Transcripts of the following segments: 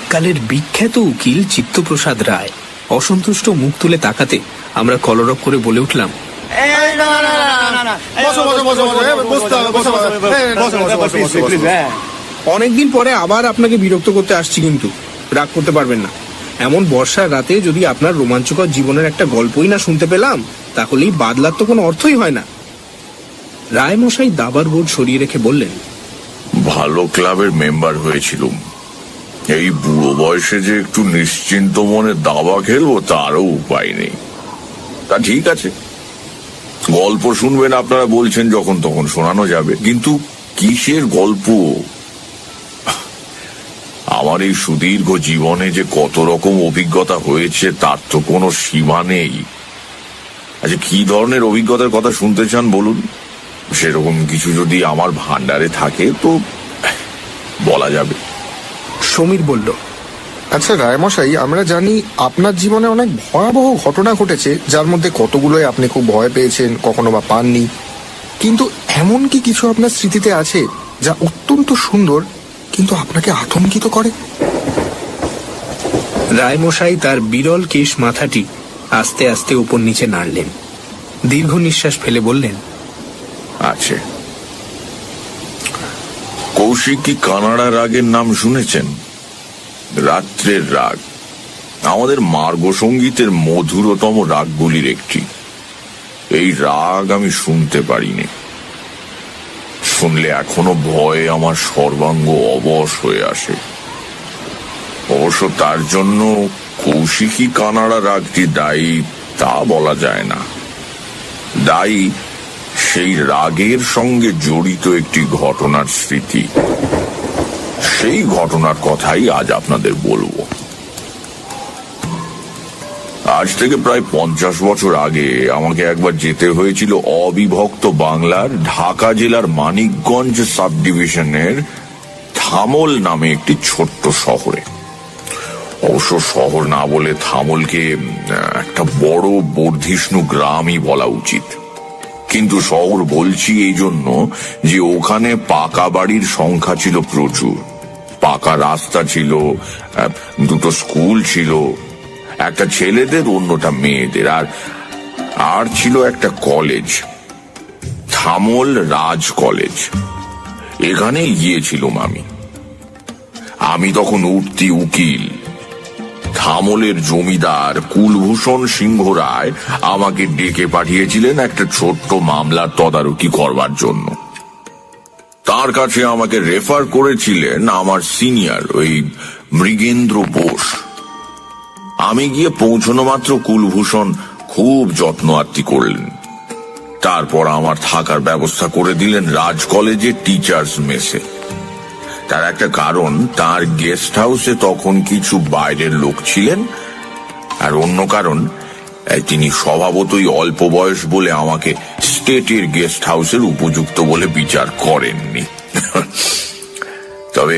এককালের বিখ্যাত উকিল চিত্তপ্রসাদ রায় অসন্তুষ্ট মুখ তুলে তাকাতে আমরা কলরব করে বলে উঠলাম, অনেকদিন পরে আবার আপনাকে বিরক্ত করতে আসছি, কিন্তু রাগ করতে পারবেন না। এমন বর্ষার রাতে যদি আপনার রোমাঞ্চকর জীবনের একটা গল্পই না শুনতে পেলাম, তাহলেই বাদলার তো কোনো অর্থই হয় না। রায় মশাই দাবার বোর্ড সরিয়ে রেখে বললেন, ভালো ক্লাবের মেম্বার হয়েছিলুম, এই বুড়ো বয়সে যে একটু নিশ্চিন্ত মনে দাবা খেলবো তারও উপায় নেই। তা ঠিক আছে, গল্প শুনবেন আপনারা বলছেন, যখন তখন শোনানো যাবে, কিন্তু কিসের গল্প? আমার এই সুদীর্ঘ জীবনে যে কত রকম অভিজ্ঞতা হয়েছে তার তো কোনো সীমা নেই। আচ্ছা, কি ধরনের অভিজ্ঞতার কথা শুনতে চান বলুন? সেরকম কিছু যদি আমার ভান্ডারে থাকে তো বলা যাবে। সমীর বলল, আচ্ছা রায়মশাই, আমরা জানি আপনার জীবনে অনেক ভয়াবহ ঘটনা ঘটেছে, যার মধ্যে কতগুলোই আপনি খুব ভয় পেয়েছেন, কখনো বা পাননি, কিন্তু এমন কি কিছু আপনার স্মৃতিতে আছে যা অত্যন্ত সুন্দর কিন্তু আপনাকে আতঙ্কিত করে? রায়মশাই তার বিরল কেশ মাথাটি আস্তে আস্তে উপর নিচে নাড়লেন, দীর্ঘ নিঃশ্বাস ফেলে বললেন, আছে। কৌশিকী কানাড়া রাগের নাম শুনেছেন? রাত্রের রাগ আমাদের মার্গ সঙ্গীতের মধুরতম রাগগুলির একটি। এই রাগ আমি শুনতে পারিনি, শুনলে এখনো ভয়ে আমার সর্বাঙ্গ অবশ হয়ে আসে। অবশ্য তার জন্য কৌশিকী কানাড়া রাগটি দায়ী তা বলা যায় না। দায়ী সেই রাগের সঙ্গে জড়িত একটি ঘটনার স্মৃতি। সেই ঘটনার কথাই আজ আপনাদের বলবো। আজ থেকে প্রায় 50 বছর আগে আমাকে একবার যেতে হয়েছিল অবিভক্ত বাংলার ঢাকা জেলার মানিকগঞ্জ সাব ডিভিশনের থামল নামে একটি ছোট্ট শহরে। অবশ্য শহর না বলে থামলকে একটা বড় বর্ধিষ্ণু গ্রামই বলা উচিত। কিন্তু শহর বলছি এই জন্য যে ওখানে পাকা বাড়ির সংখ্যা ছিল প্রচুর, পাকা রাস্তা ছিল, দুটো স্কুল ছিল, একটা ছেলেদের অন্যটা মেয়েদের, আর ছিল একটা কলেজ, থামল রাজ কলেজ। এখানে গিয়েছিলাম আমি তখন উঠতি উকিল। থামলের জমিদার কুলভূষণ সিংহ রায় আমাকে ডেকে পাঠিয়েছিলেন একটা ছোট্ট মামলার তদারকি করবার জন্য। তার কাছে আমাকে রেফার করেছিলেন আমার সিনিয়র ওই মৃগেন্দ্র বোস। আমি গিয়ে পৌঁছানো মাত্র কুলভূষণ খুব যত্ন আত্তি করলেন। তারপর আমার থাকার ব্যবস্থা করে দিলেন রাজ কলেজের টিচার্স মেসে। তার একটা কারণ, তার গেস্ট হাউসে তখন কিছু বাইরের লোক ছিলেন, আর অন্য কারণ তিনি স্বভাবতই অল্প বয়স বলে আমাকে স্টেটের গেস্ট হাউসের উপযুক্ত বলে বিচার করেননি। তবে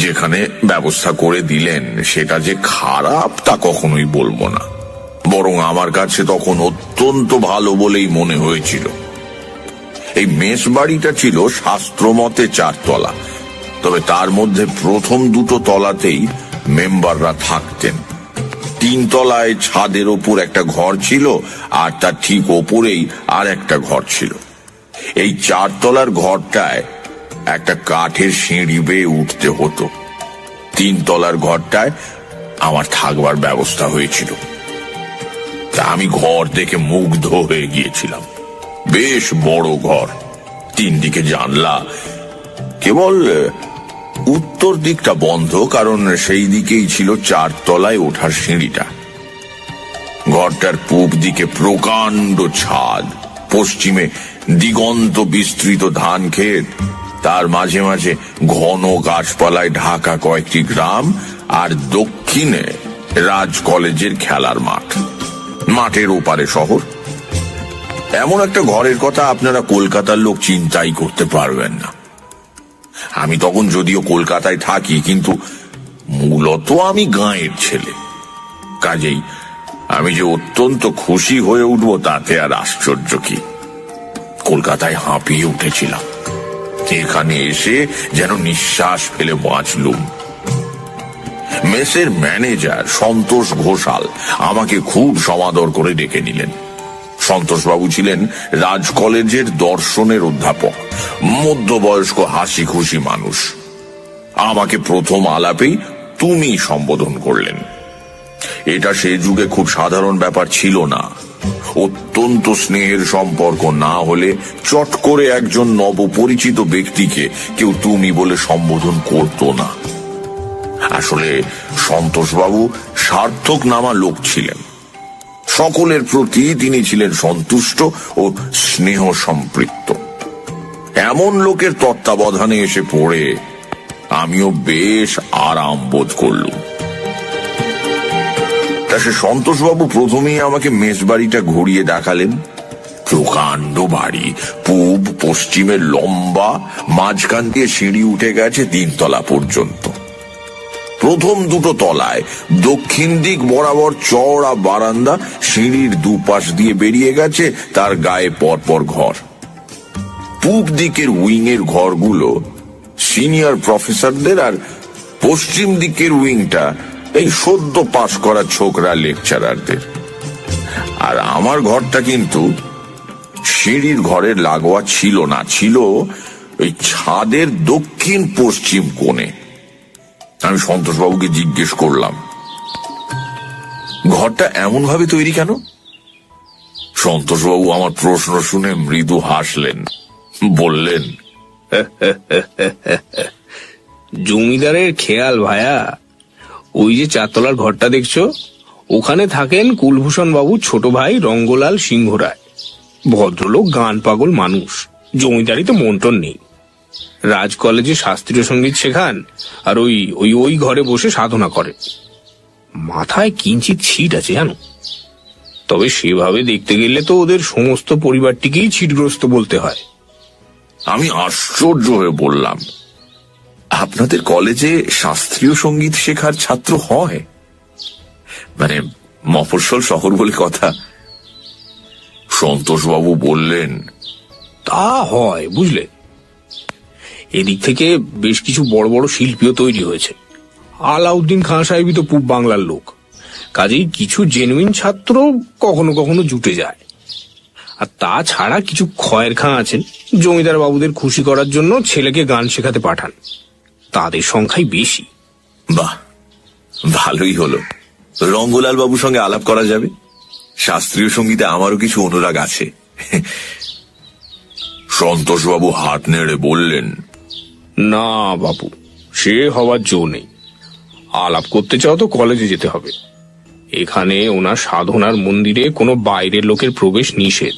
যেখানে ব্যবস্থা করে দিলেন সেটা যে খারাপ তা কখনোই বলবো না, বরং আমার কাছে তখন অত্যন্ত ভালো বলেই মনে হয়েছিল। এই মেস বাড়িটা ছিল শাস্ত্রমতে 4 তলা, তবে তার মধ্যে প্রথম 2 তলাতেই মেম্বাররা থাকতেন। 3 তলায় ছাদের ওপর একটা ঘর ছিল, আর তার ঠিক ওপরেই আর একটা ঘর ছিল। এই 4 তলার ঘরটায় একটা কাঠের সিঁড়ি বেয়ে উঠতে হতো। 3 তলার ঘরটায় আমার থাকবার ব্যবস্থা হয়েছিল। তা আমি ঘর দেখে মুগ্ধ হয়ে গিয়েছিলাম। বেশ বড় ঘর, 3 দিকে জানলা, কেবল উত্তর দিকটা বন্ধ, কারণ সেই দিকেই ছিল 4 তলায় ওঠার সিঁড়িটা। ঘরটার পূব দিকে প্রকাণ্ড ছাদ, পশ্চিমে দিগন্ত বিস্তৃত ধান ক্ষেত, তার মাঝে মাঝে ঘন গাছপালায় ঢাকা কয়েকটি গ্রাম, আর দক্ষিণে রাজ কলেজের খেলার মাঠ, মাঠের ওপারে শহর। এমন একটা ঘরের কথা আপনারা কলকাতার লোক চিন্তাই করতে পারবেন না। আমি তখন যদিও কলকাতায় থাকি, কিন্তু মূলত আমি গাঁয়ের ছেলে, কাজেই আমি যে অত্যন্ত খুশি হয়ে উঠব তাতে আর আশ্চর্য কি। কলকাতায় হাঁপিয়ে উঠেছিলাম, এখানে এসে যেন নিঃশ্বাস ফেলে বাঁচলুম। মেসের ম্যানেজার সন্তোষ ঘোষাল আমাকে খুব সমাদর করে ডেকে নিলেন। সন্তোষবাবু ছিলেন রাজ কলেজের দর্শনের অধ্যাপক, মধ্যবয়স্ক হাসি খুশি মানুষ। আমাকে প্রথম আলাপেই তুমি সম্বোধন করলেন। এটা সে যুগে খুব সাধারণ ব্যাপার ছিল না। অত্যন্ত স্নেহের সম্পর্ক না হলে চট করে একজন নবপরিচিত ব্যক্তিকে কেউ তুমি বলে সম্বোধন করতো না। আসলে সন্তোষবাবু সার্থক নামা লোক ছিলেন। সকলের প্রতি তিনি ছিলেন সন্তুষ্ট ও স্নেহ সম্পৃক্ত। এমন লোকের তত্ত্বাবধানে এসে পড়ে আমিও বেশ আরাম বোধ করলুম। তা সে সন্তোষবাবু প্রথমেই আমাকে মেসবাড়িটা ঘুরিয়ে দেখালেন। প্রকাণ্ড বাড়ি, পূব পশ্চিমে লম্বা, মাঝখান দিয়ে সিঁড়ি উঠে গেছে 3 তলা পর্যন্ত। প্রথম 2 তলায় দক্ষিণ দিক বরাবর চওড়া বারান্দা, সিঁড়ির দুপাশ দিয়ে বেরিয়ে গেছে তার গায়ে পরপর ঘর। পূব দিকের উইংয়ের ঘরগুলো সিনিয়র প্রফেসরদের, আর পশ্চিম দিকের উইংটা এই সদ্য পাশ করা ছোকরা লেকচারারদের। আর আমার ঘরটা কিন্তু সিঁড়ির ঘরের লাগোয়া ছিল না, ছিল ওই ছাদের দক্ষিণ পশ্চিম কোণে। আমি সন্তোষবাবুকে জিজ্ঞেস করলাম, ঘরটা এমন ভাবে তৈরি কেন? সন্তোষবাবু আমার প্রশ্ন শুনে মৃদু হাসলেন, বললেন, জমিদারের খেয়াল ভায়া। ওই যে 4 তলার ঘরটা দেখছো, ওখানে থাকেন কুলভূষণ বাবু ছোট ভাই রঙ্গলাল সিংহ রায়। ভদ্রলোক, গান পাগল মানুষ, জমিদারিতে মন্টন নেই। রাজ কলেজে শাস্ত্রীয় সঙ্গীত শেখান, আর ওই ঘরে বসে সাধনা করে। মাথায় কিঞ্চিত ছিট আছে জানো, তবে সেভাবে দেখতে গেলে তো ওদের সমস্ত পরিবারটিকেই ছিটগ্রস্ত বলতে হয়। আমি আশ্চর্য হয়ে বললাম, আপনাদের কলেজে শাস্ত্রীয় সঙ্গীত শেখার ছাত্র হয়? মানে মফস্বল শহর বলে কথা। সন্তোষবাবু বললেন, তা হয় বুঝলে। এদিক থেকে বেশ কিছু বড় বড় শিল্পীও তৈরি হয়েছে। আলাউদ্দিন খাঁ সাহেবই তো পূব বাংলার লোক, কাজেই কিছু জেনুইন ছাত্র কখনো কখনো জুটে যায়। আর তাছাড়া কিছু খয়ের খাঁ আছেন, জমিদার বাবুদের খুশি করার জন্য ছেলেকে গান শেখাতে পাঠান। তাদের সংখ্যাই বেশি। বাহ, ভালোই হলো। রঙ্গলাল বাবুর সঙ্গে আলাপ করা যাবে। শাস্ত্রীয় সঙ্গীতে আমারও কিছু অনুরাগ আছে। সন্তোষবাবু হাত নেড়ে বললেন, না বাবু, সে হওয়ার জো নেই। আলাপ করতে চাও তো কলেজে যেতে হবে। এখানে ওনার সাধনার মন্দিরে কোনো বাইরের লোকের প্রবেশ নিষেধ।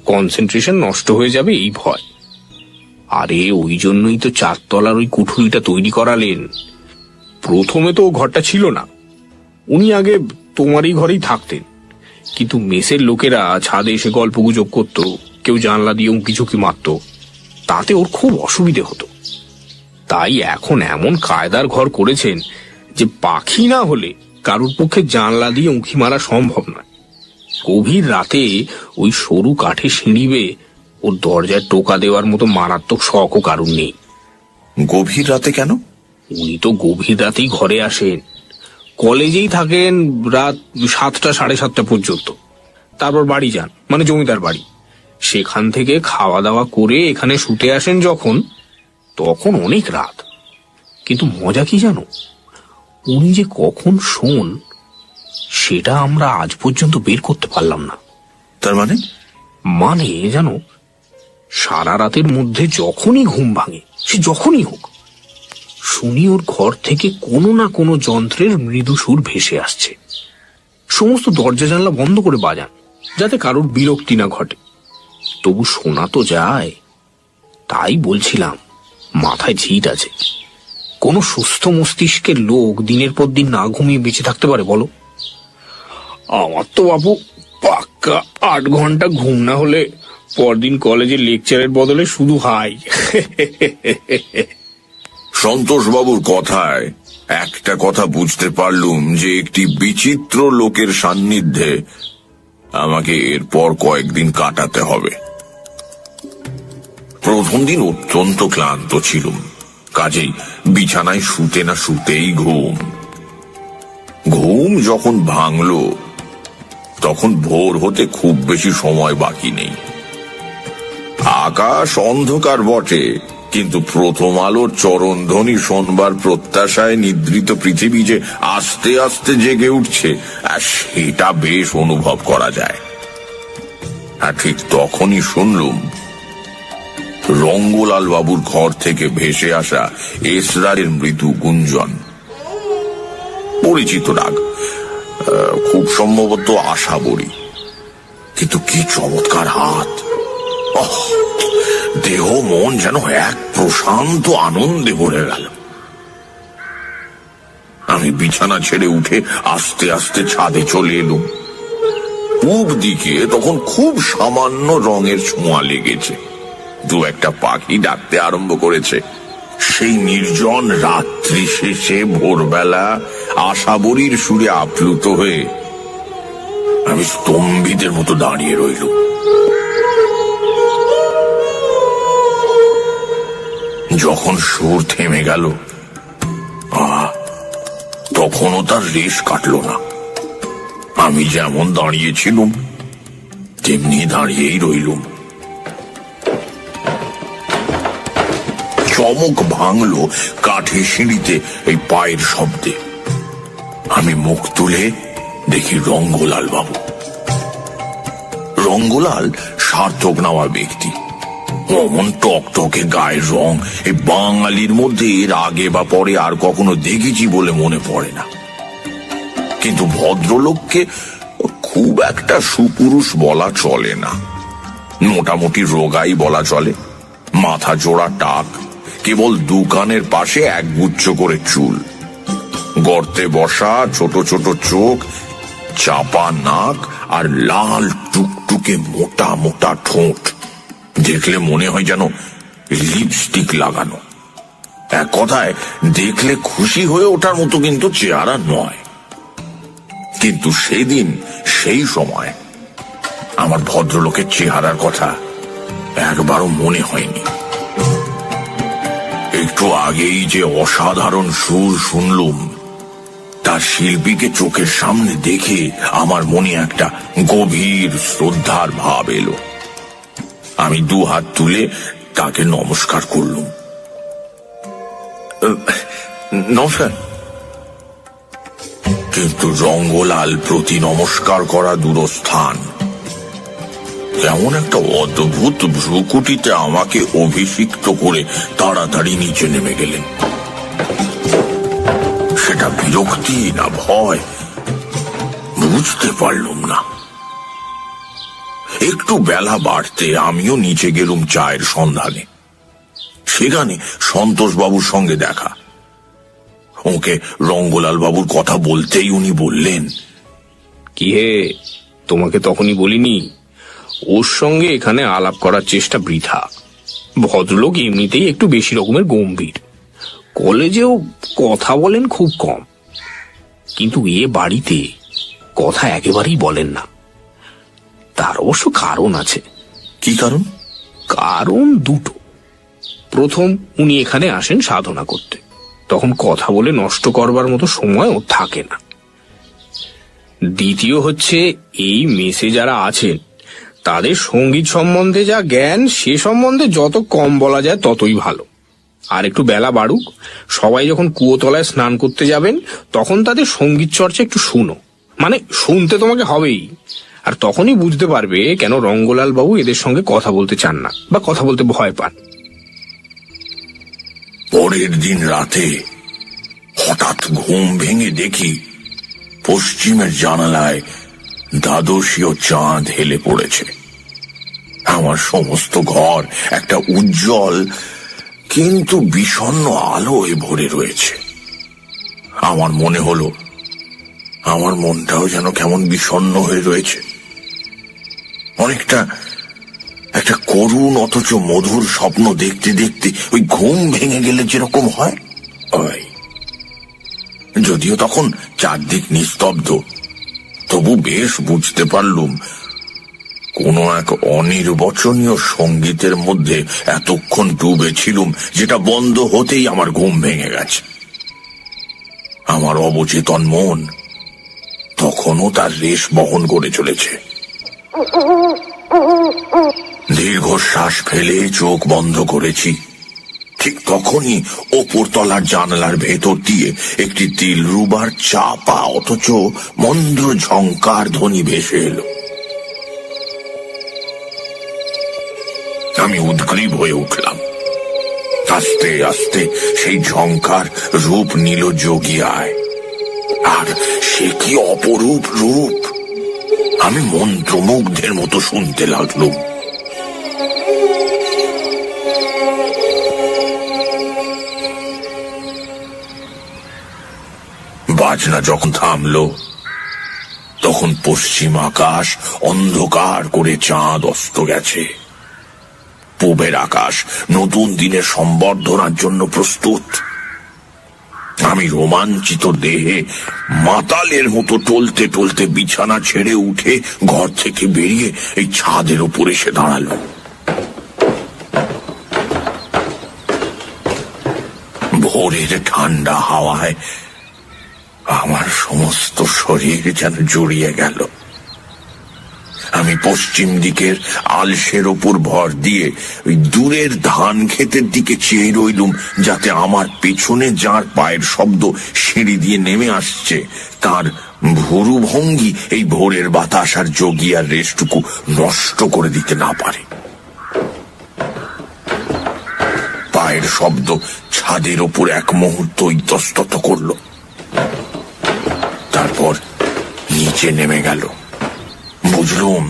কনসেন্ট্রেশন নষ্ট হয়ে যাবে এই ভয়। আরে ওই জন্যই তো 4 তলার ওই কুঠুরিটা তৈরি করালেন। প্রথমে তো ঘরটা ছিল না, উনি আগে তোমারই ঘরেই থাকতেন। কিন্তু মেসের লোকেরা ছাদে এসে গল্প গুজব করতো, কেউ জানলা দিয়ে উঁকি ঝুঁকি মারত, তাতে ওর খুব অসুবিধে হতো। তাই এখন এমন কায়দার ঘর করেছেন যে পাখি না হলে কারুর পক্ষে জানলা দিয়ে উঁকি মারা সম্ভব নয়। গভীর রাতে ওই সরু কাঠে সিঁড়ি বেয়ে ওর দরজায় টোকা দেওয়ার মতো মারাত্মক শখও কারুর নেই। গভীর রাতে কেন? উনি তো গভীর রাতেই ঘরে আসেন। কলেজেই থাকেন রাত 7টা 7:30 পর্যন্ত, তারপর বাড়ি যান, মানে জমিদার বাড়ি। সেখান থেকে খাওয়া দাওয়া করে এখানে শুতে আসেন তখন অনেক রাত। কিন্তু মজা কি জানো, উনি যে কখন শোন সেটা আমরা আজ পর্যন্ত বের করতে পারলাম না। তার মানে জানো, সারা রাতের মধ্যে যখনই ঘুম ভাঙে, সে যখনই হোক, শুনি ওর ঘর থেকে কোনো না কোনো যন্ত্রের মৃদু সুর ভেসে আসছে। সমস্ত দরজা জানলা বন্ধ করে বাজান, যাতে কারোর বিরক্তি না ঘটে। তবু শোনা তো যায়। তাই বলছিলাম, মাথায় ঝিট আছে। কোন সুস্থ মস্তিষ্কের লোক দিনের পর দিন না ঘুমিয়ে বেঁচে থাকতে পারে বলো? আমার তো বাবু পাক্কা 8 ঘন্টা ঘুম না হলে পরদিন কলেজের লেকচারের বদলে শুধু হাই। সন্তোষবাবুর কথায় একটা কথা বুঝতে পারলুম যে একটি বিচিত্র লোকের সান্নিধ্যে আমাকে এরপর কয়েকদিন কাটাতে হবে। প্রথম দিন অত্যন্ত ক্লান্ত ছিলুম, কাজেই বিছানায় শুতে না শুতেই ঘুম। ঘুম যখন ভাঙল তখন ভোর হতে খুব বেশি সময় বাকি নেই। আকাশ অন্ধকার বটে, কিন্তু প্রথম আলোর চরণধ্বনি শোনবার প্রত্যাশায় নিদ্রিত পৃথিবী যে আস্তে আস্তে জেগে উঠছে আর সেটা বেশ অনুভব করা যায়। আর ঠিক তখনই শুনলুম রঙ্গলাল বাবুর ঘর থেকে ভেসে আসা এসরারের মৃদু গুঞ্জন। পরিচিত ডাক, খুব সম্ভবত আশাবরী। কিন্তু কি চমৎকার হাত! দেহ মন যেন এক প্রশান্ত আনন্দে ভরে গেল। আমি বিছানা ছেড়ে উঠে আস্তে আস্তে ছাদে চলে এলুম। পূব দিকে তখন খুব সামান্য রঙের ছোঁয়া লেগেছে, দু একটা পাখি ডাকতে আরম্ভ করেছে। সেই নির্জন রাত্রি শেষে ভোরবেলা আশাবরীর সুরে আপ্লুত হয়ে আমি স্তম্ভিতের মতো দাঁড়িয়ে রইলুম। যখন সুর থেমে গেল তখনও তার রেশ কাটল না। আমি যেমন দাঁড়িয়েছিলুম তেমনি দাঁড়িয়েই রইলুম। চমক ভাঙল কাঠে সিঁড়িতে এই পায়ের শব্দে। আমি মুখ তুলে দেখি রঙ্গলাল বাবু। রঙ্গলাল সার্থক নেওয়া ব্যক্তি, অমন টকটকে গায়ের রং এই বাঙালির মধ্যে এর আগে বা পরে আর কখনো দেখেছি বলে মনে পড়ে না। কিন্তু ভদ্রলোককে খুব একটা সুপুরুষ বলা চলে না, মোটামুটি রোগাই বলা চলে। মাথা জোড়া টাক, কেবল দুকানের পাশে একগুচ্ছ করে চুল, গর্তে বসা ছোট ছোট চোখ, চাপা নাক আর লাল টুকটুকে মোটা মোটা ঠোঁট। দেখলে মনে হয় যেন লিপস্টিক লাগানো। এক কথায় দেখলে খুশি হয়ে ওঠার মতো কিন্তু চেহারা নয়। কিন্তু সেদিন সেই সময় আমার ভদ্রলোকের চেহারার কথা একবারও মনে হয়নি। একটু আগেই যে অসাধারণ সুর শুনলুম তার শিল্পীকে চোখের সামনে দেখে আমার মনে একটা গভীর শ্রদ্ধার ভাব এলো। আমি দু হাত তুলে তাকে নমস্কার করলুম। নমস্কার। কিন্তু রঙ্গলাল প্রতি নমস্কার করা দূরস্থান, কেমন একটা অদ্ভুত ভ্রুকুটিতে আমাকে অভিষিক্ত করে তাড়াতাড়ি নিচে নেমে গেলেন। সেটা বিরক্তি না ভয় বুঝতে পারলুম না। একটু বেলা বাড়তে আমিও নিচে গেলুম চায়ের সন্ধানে। সেখানে সন্তোষ বাবুর সঙ্গে দেখা। ওকে রঙ্গলাল বাবুর কথা বলতেই উনি বললেন, কি হে, তোমাকে তখনই বলিনি ওর সঙ্গে এখানে আলাপ করার চেষ্টা বৃথা। ভদ্রলোক এমনিতেই একটু বেশি রকমের গম্ভীর, কলেজেও কথা বলেন খুব কম, কিন্তু এ বাড়িতে কথা একেবারেই বলেন না। তার অবশ্য কারণ আছে। কি কারণ? কারণ দুটো। প্রথম, উনি এখানে আসেন সাধনা করতে, তখন কথা বলে নষ্ট করবার মতো সময় ওর থাকে না। দ্বিতীয় হচ্ছে, এই মেসে যারা আছেন তাদের সঙ্গীত সম্বন্ধে যা জ্ঞান সে সম্বন্ধে যত কম বলা যায় ততই ভালো। আর একটু বেলা বাড়ুক, সবাই যখন কুয়োতলায় স্নান করতে যাবেন তখন তাদের সঙ্গীত চর্চা একটু শুনো, মানে শুনতে তোমাকে হবেই। আর তখনই বুঝতে পারবে কেন রঙ্গলাল বাবু এদের সঙ্গে কথা বলতে চান না বা কথা বলতে ভয় পান। পরের দিন রাতে হঠাৎ ঘুম ভেঙে দেখি পশ্চিমের জানালায় দ্বাদশীয় চাঁদ হেলে পড়েছে। আমার সমস্ত ঘর একটা উজ্জ্বল কিন্তু বিষণ্ণ আলোয় ভরে রয়েছে। আমার মনে হলো আমার মনটাও যেন কেমন বিষণ্ণ হয়ে রয়েছে। অনেকটা একটা করুণ অথচ মধুর স্বপ্ন দেখতে দেখতে ওই ঘুম ভেঙে গেলে যেরকম হয়। যদিও তখন চারদিক নিস্তব্ধ, তবু বেশ বুঝতে পারলুম কোনো এক অনির্বচনীয় সঙ্গীতের মধ্যে এতক্ষণ ডুবে ছিলুম, যেটা বন্ধ হতেই আমার ঘুম ভেঙে গেছে। আমার অবচেতন মন তখনও তার রেশ বহন করে চলেছে। দীর্ঘশ্বাস ফেলে চোখ বন্ধ করেছি। ঠিক তখনই ওপরতলার জানালার ভেতর দিয়ে একটি দিলরুবার চাপা অথচ মন্দ্র ঝংকার ধ্বনি ভেসে এলো। আমি উদ্গ্রীব হয়ে উঠলাম। আস্তে আস্তে সেই ঝংকার রূপ নিল যোগিয়ায়। আর সে কি অপরূপ রূপ! আমি মন্ত্রমুগ্ধের মতো শুনতে লাগলুম। বাজনা যখন থামলো তখন পশ্চিম আকাশ অন্ধকার করে চাঁদ অস্ত গেছে। পূবের আকাশ নতুন দিনের সম্বর্ধনার জন্য প্রস্তুত। আমি রোমাঞ্চিত দেহে মাতালের মতো টলতে টলতে বিছানা ছেড়ে উঠে ঘর থেকে বেরিয়ে এই ছাদের উপর এসে দাঁড়ালো। ভোরের ঠান্ডা হাওয়ায় আমার সমস্ত শরীর যেন জড়িয়ে গেল। আমি পশ্চিম দিকের আলসের ওপর ভর দিয়ে ওই দূরের ধান ক্ষেতের দিকে চেয়ে রইলুম, যাতে আমার পেছনে যার পায়ের শব্দ সিঁড়ি দিয়ে নেমে আসছে তার ভুরু ভঙ্গি এই ভোরের বাতাস আর যোগিয়ার রেশটুকু নষ্ট করে দিতে না পারে। পায়ের শব্দ ছাদের ওপর এক মুহূর্ত ইতস্তত করল, তারপর নিচে নেমে গেল। বুঝলুম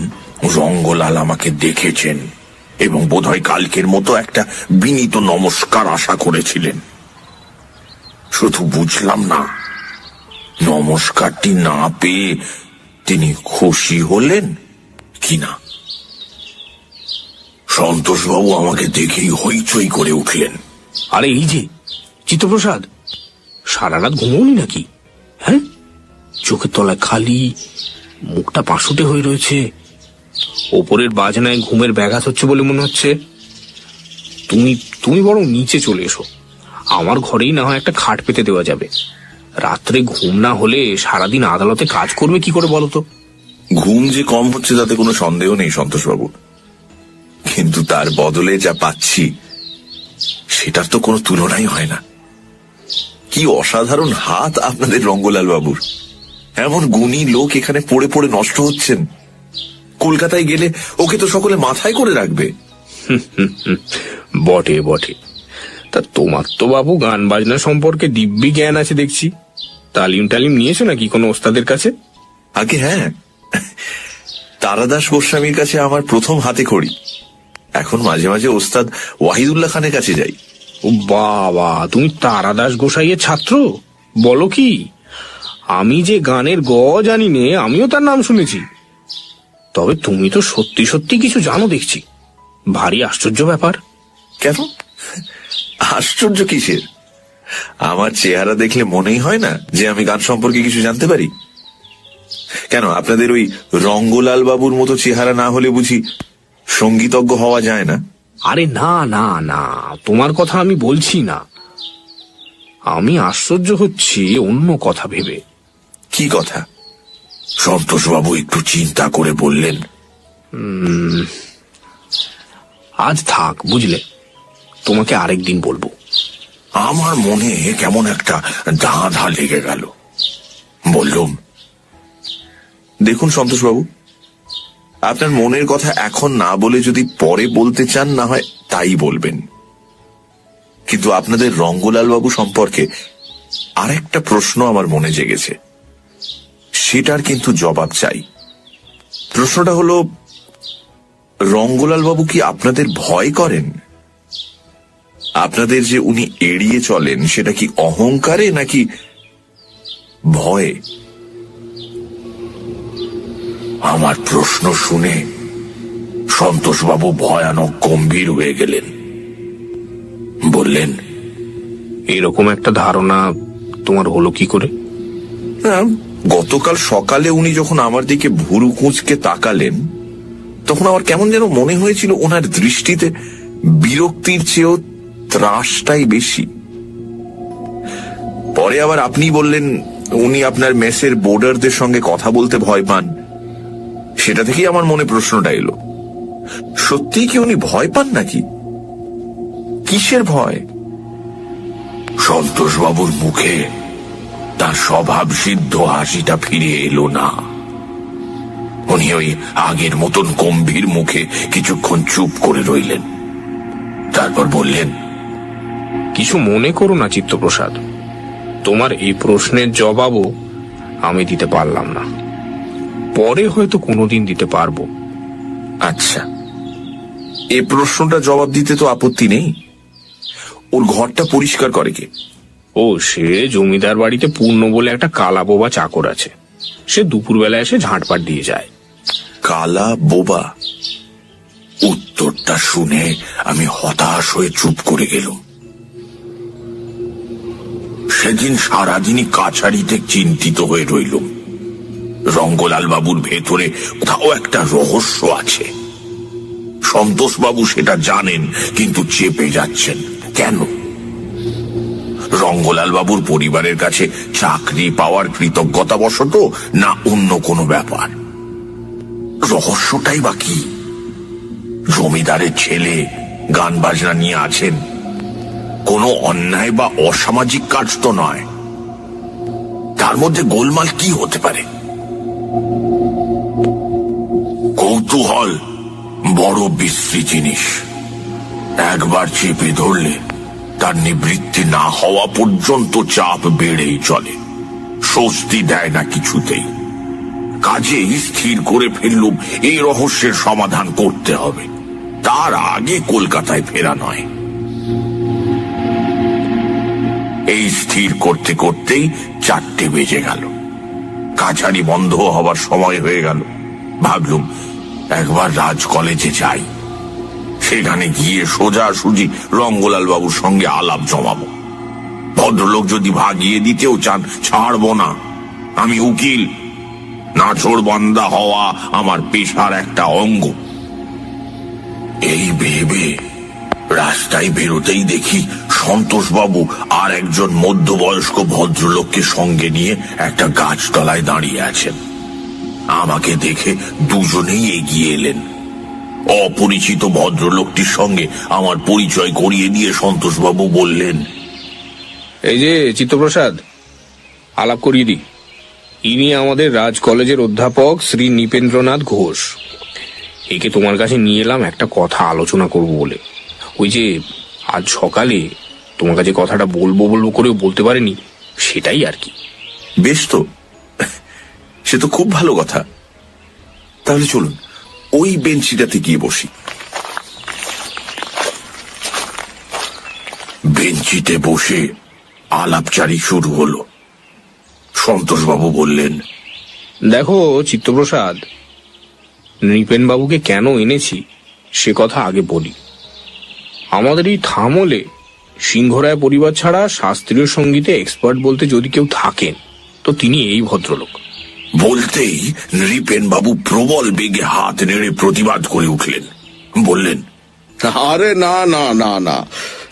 রঙ্গলাল আমাকে দেখেছেন এবং বোধহয় কালকের মতো একটা বিনীত নমস্কার আশা করেছিলেন। শুধু বুঝলাম না নমস্কারটি না পেয়ে তিনি খুশি হলেন কিনা। সন্তোষবাবু আমাকে দেখেই হইচই করে উঠলেন। আরে এই যে চিত্তপ্রসাদ, সারা রাত ঘুমোনি নাকি? হ্যাঁ, চোখের তলায় খালি, মুখটা পাশুটে হয়ে রয়েছে, ওপরের বাজনায় ঘুমের ব্যাঘাত হচ্ছে বলে মনে হচ্ছে। তুমি বরং নিচে চলে এসো, আমার ঘরেই না হয় একটা খাট পেতে দেওয়া যাবে। রাত্রে ঘুম না হলে সারাদিন আদালতে কাজ করবে কি করে বলো তো? ঘুম যে কম হচ্ছে তাতে কোনো সন্দেহ নেই সন্তোষবাবু, কিন্তু তার বদলে যা পাচ্ছি সেটার তো কোনো তুলনাই হয় না। কি অসাধারণ হাত আপনাদের রঙ্গলাল বাবুর! এমন গুণী লোক এখানে পড়ে পড়ে নষ্ট হচ্ছেন। কলকাতায় গেলে ওকে তো সকলে মাথায় করে রাখবে। বটে বটে, তা তোমার তো বাবু গান বাজনা সম্পর্কে দিব্যি জ্ঞান আছে দেখছি। তালিম টালিম নিয়েছো নাকি কোনো ওস্তাদের কাছে? আগে হ্যাঁ, তারাদাস গোস্বামীর কাছে আমার প্রথম হাতে খড়ি। এখন মাঝে মাঝে ওস্তাদ ওয়াহিদুল্লাহ খানের কাছে যাই। ও বাবা, তুমি তারাদাস গোসাইয়ের ছাত্র? বলো কি! আমি যে গানের গ জানি নে, আমিও তার নাম শুনেছি। তবে তুমি তো সত্যি সত্যি কিছু জানো দেখছি, ভারী আশ্চর্য ব্যাপার। কেন আশ্চর্য কিসের? আমার চেহারা দেখলে মনেই হয় না যে আমি গান সম্পর্কে কিছু জানতে পারি? কেন আপনাদের ওই রঙ্গলাল বাবুর মতো চেহারা না হলে বুঝি সঙ্গীতজ্ঞ হওয়া যায় না? আরে না না না, তোমার কথা আমি বলছি না। আমি আশ্চর্য হচ্ছি অন্য কথা ভেবে। কি কথা? সন্তোষবাবু একটু চিন্তা করে বললেন। আজ থাক বুঝলে, তোমাকে আরেকদিন বলবো। আমার মনে কেমন একটা ধাঁধা লেগে গেল। বললুম, দেখুন সন্তোষবাবু, আপনার মনের কথা এখন না বলে যদি পরে বলতে চান না হয় তাই বলবেন, কিন্তু আপনাদের রঙ্গলাল বাবু সম্পর্কে আরেকটা প্রশ্ন আমার মনে জেগেছে, সেটার কিন্তু জবাব চাই। প্রশ্নটা হলো, রঙ্গলাল বাবু কি আপনাদের ভয় করেন? আপনাদের যে উনি এড়িয়ে চলেন সেটা কি অহংকারে নাকি ভয়ে? আমার প্রশ্ন শুনে সন্তোষবাবু ভয়ানক গম্ভীর হয়ে গেলেন। বললেন, এরকম একটা ধারণা তোমার হলো কি করে? গতকাল সকালে উনি যখন আমার দিকে ভুরু কুঁচকে তাকালেন তখন আমার কেমন যেন মনে হয়েছিল ওনার দৃষ্টিতে বিরক্তির চেয়েও ত্রাসটাই বেশি। পরে আবার আপনি বললেন উনি আপনার মেসের বোর্ডারদের সঙ্গে কথা বলতে ভয় পান, সেটা থেকেই আমার মনে প্রশ্নটা এলো। সত্যিই কি উনি ভয় পান নাকি? কিসের ভয়? সন্তোষবাবুর মুখে তার স্বভাব সিদ্ধ হাসিটা ফিরে এলো না। উনি ওই আগের মতন গম্ভীর মুখে কিছুক্ষণ চুপ করে রইলেন, তারপর বললেন, কিছু মনে করো না চিত্তপ্রসাদ, তোমার এই প্রশ্নের জবাবও আমি দিতে পারলাম না, পরে হয়তো কোনোদিন দিতে পারবো। আচ্ছা, এই প্রশ্নটা জবাব দিতে তো আপত্তি নেই। ওর ঘরটা পরিষ্কার করে কে? ও, সে জমিদার বাড়িতে পূর্ণ বলে একটা কালা বোবা চাকর আছে, সে দুপুরবেলা এসে ঝাঁটপাট দিয়ে যায়। কালা বোবা? উত্তরটা শুনে আমি হতাশ হয়ে চুপ করে গেলাম। সেদিন সারাদিনই কাছারিতে চিন্তিত হয়ে রইলুম। রঙ্গলাল বাবুর ভেতরে কোথাও একটা রহস্য আছে। সন্তোষবাবু সেটা জানেন, কিন্তু চেপে যাচ্ছেন কেন? রঙ্গলাল বাবুর পরিবারের কাছে চাকরি পাওয়ার কৃতজ্ঞতাবশত, না অন্য কোনো ব্যাপার? রহস্যটাই বা কি? জমিদারের ছেলে গান বাজনা নিয়ে আছেন, কোনো অন্যায় বা অসামাজিক কাজ তো নয়। তার মধ্যে গোলমাল কি হতে পারে? কৌতূহল বড় বিশ্রী জিনিস। একবার চেপে ধরলে তার নিবৃত্তি না হওয়া পর্যন্ত চাপ বেড়েই চলে, স্বস্তি দেয় না কিছুতেই। কাজেই স্থির করে ফেললুম এই রহস্যের সমাধান করতে হবে, তার আগে কলকাতায় ফেরা নয়। এই স্থির করতে করতেই 4টে বেজে গেল। কাছারি বন্ধ হবার সময় হয়ে গেল। ভাবলুম একবার রাজ কলেজে যাই, সেখানে গিয়ে সোজাসুজি রঙ্গলাল বাবুর সঙ্গে আলাপ জমাবো। ভদ্রলোক যদি ভাগিয়ে দিতেও চান, ছাড়বো না। আমি উকিল, নাছোড় বান্দা হওয়া আমার পেশার একটা অঙ্গ। এই ভেবে রাস্তায় বেরোতেই দেখি সন্তোষবাবু আর একজন মধ্যবয়স্ক ভদ্রলোককে সঙ্গে নিয়ে একটা গাছতলায় দাঁড়িয়ে আছেন। আমাকে দেখে দুজনেই এগিয়ে এলেন। অপরিচিত ভদ্রলোকটির সঙ্গে আমার পরিচয় করিয়ে দিয়ে সন্তোষবাবু বললেন, এই যে চিত্তপ্রসাদ, আলাপ করিয়ে দিই, ইনি আমাদের রাজ কলেজের অধ্যাপক শ্রী নৃপেন্দ্রনাথ ঘোষ। একে তোমার কাছে নিয়ে এলাম একটা কথা আলোচনা করব বলে। ওই যে আজ সকালে তোমার কাছে কথাটা বলবো বলবো করেও বলতে পারিনি, সেটাই আর কি। বেশ তো, সে তো খুব ভালো কথা। তাহলে চলুন ওই বেঞ্চিটাতে গিয়ে বসি। বেঞ্চিতে বসে আলাপচারি শুরু হলো। সন্তোষবাবু বললেন, দেখো চিত্তপ্রসাদ, নৃপেন বাবুকে কেন এনেছি সে কথা আগে বলি। আমাদের এই থামলে সিংহরায় পরিবার ছাড়া শাস্ত্রীয় সঙ্গীতে এক্সপার্ট বলতে যদি কেউ থাকেন, তো তিনি এই ভদ্রলোক। বলতেই নৃপেন বাবু প্রবল বেগে হাত নেড়ে প্রতিবাদ করে উঠলেন। বললেন, আরে না না না না,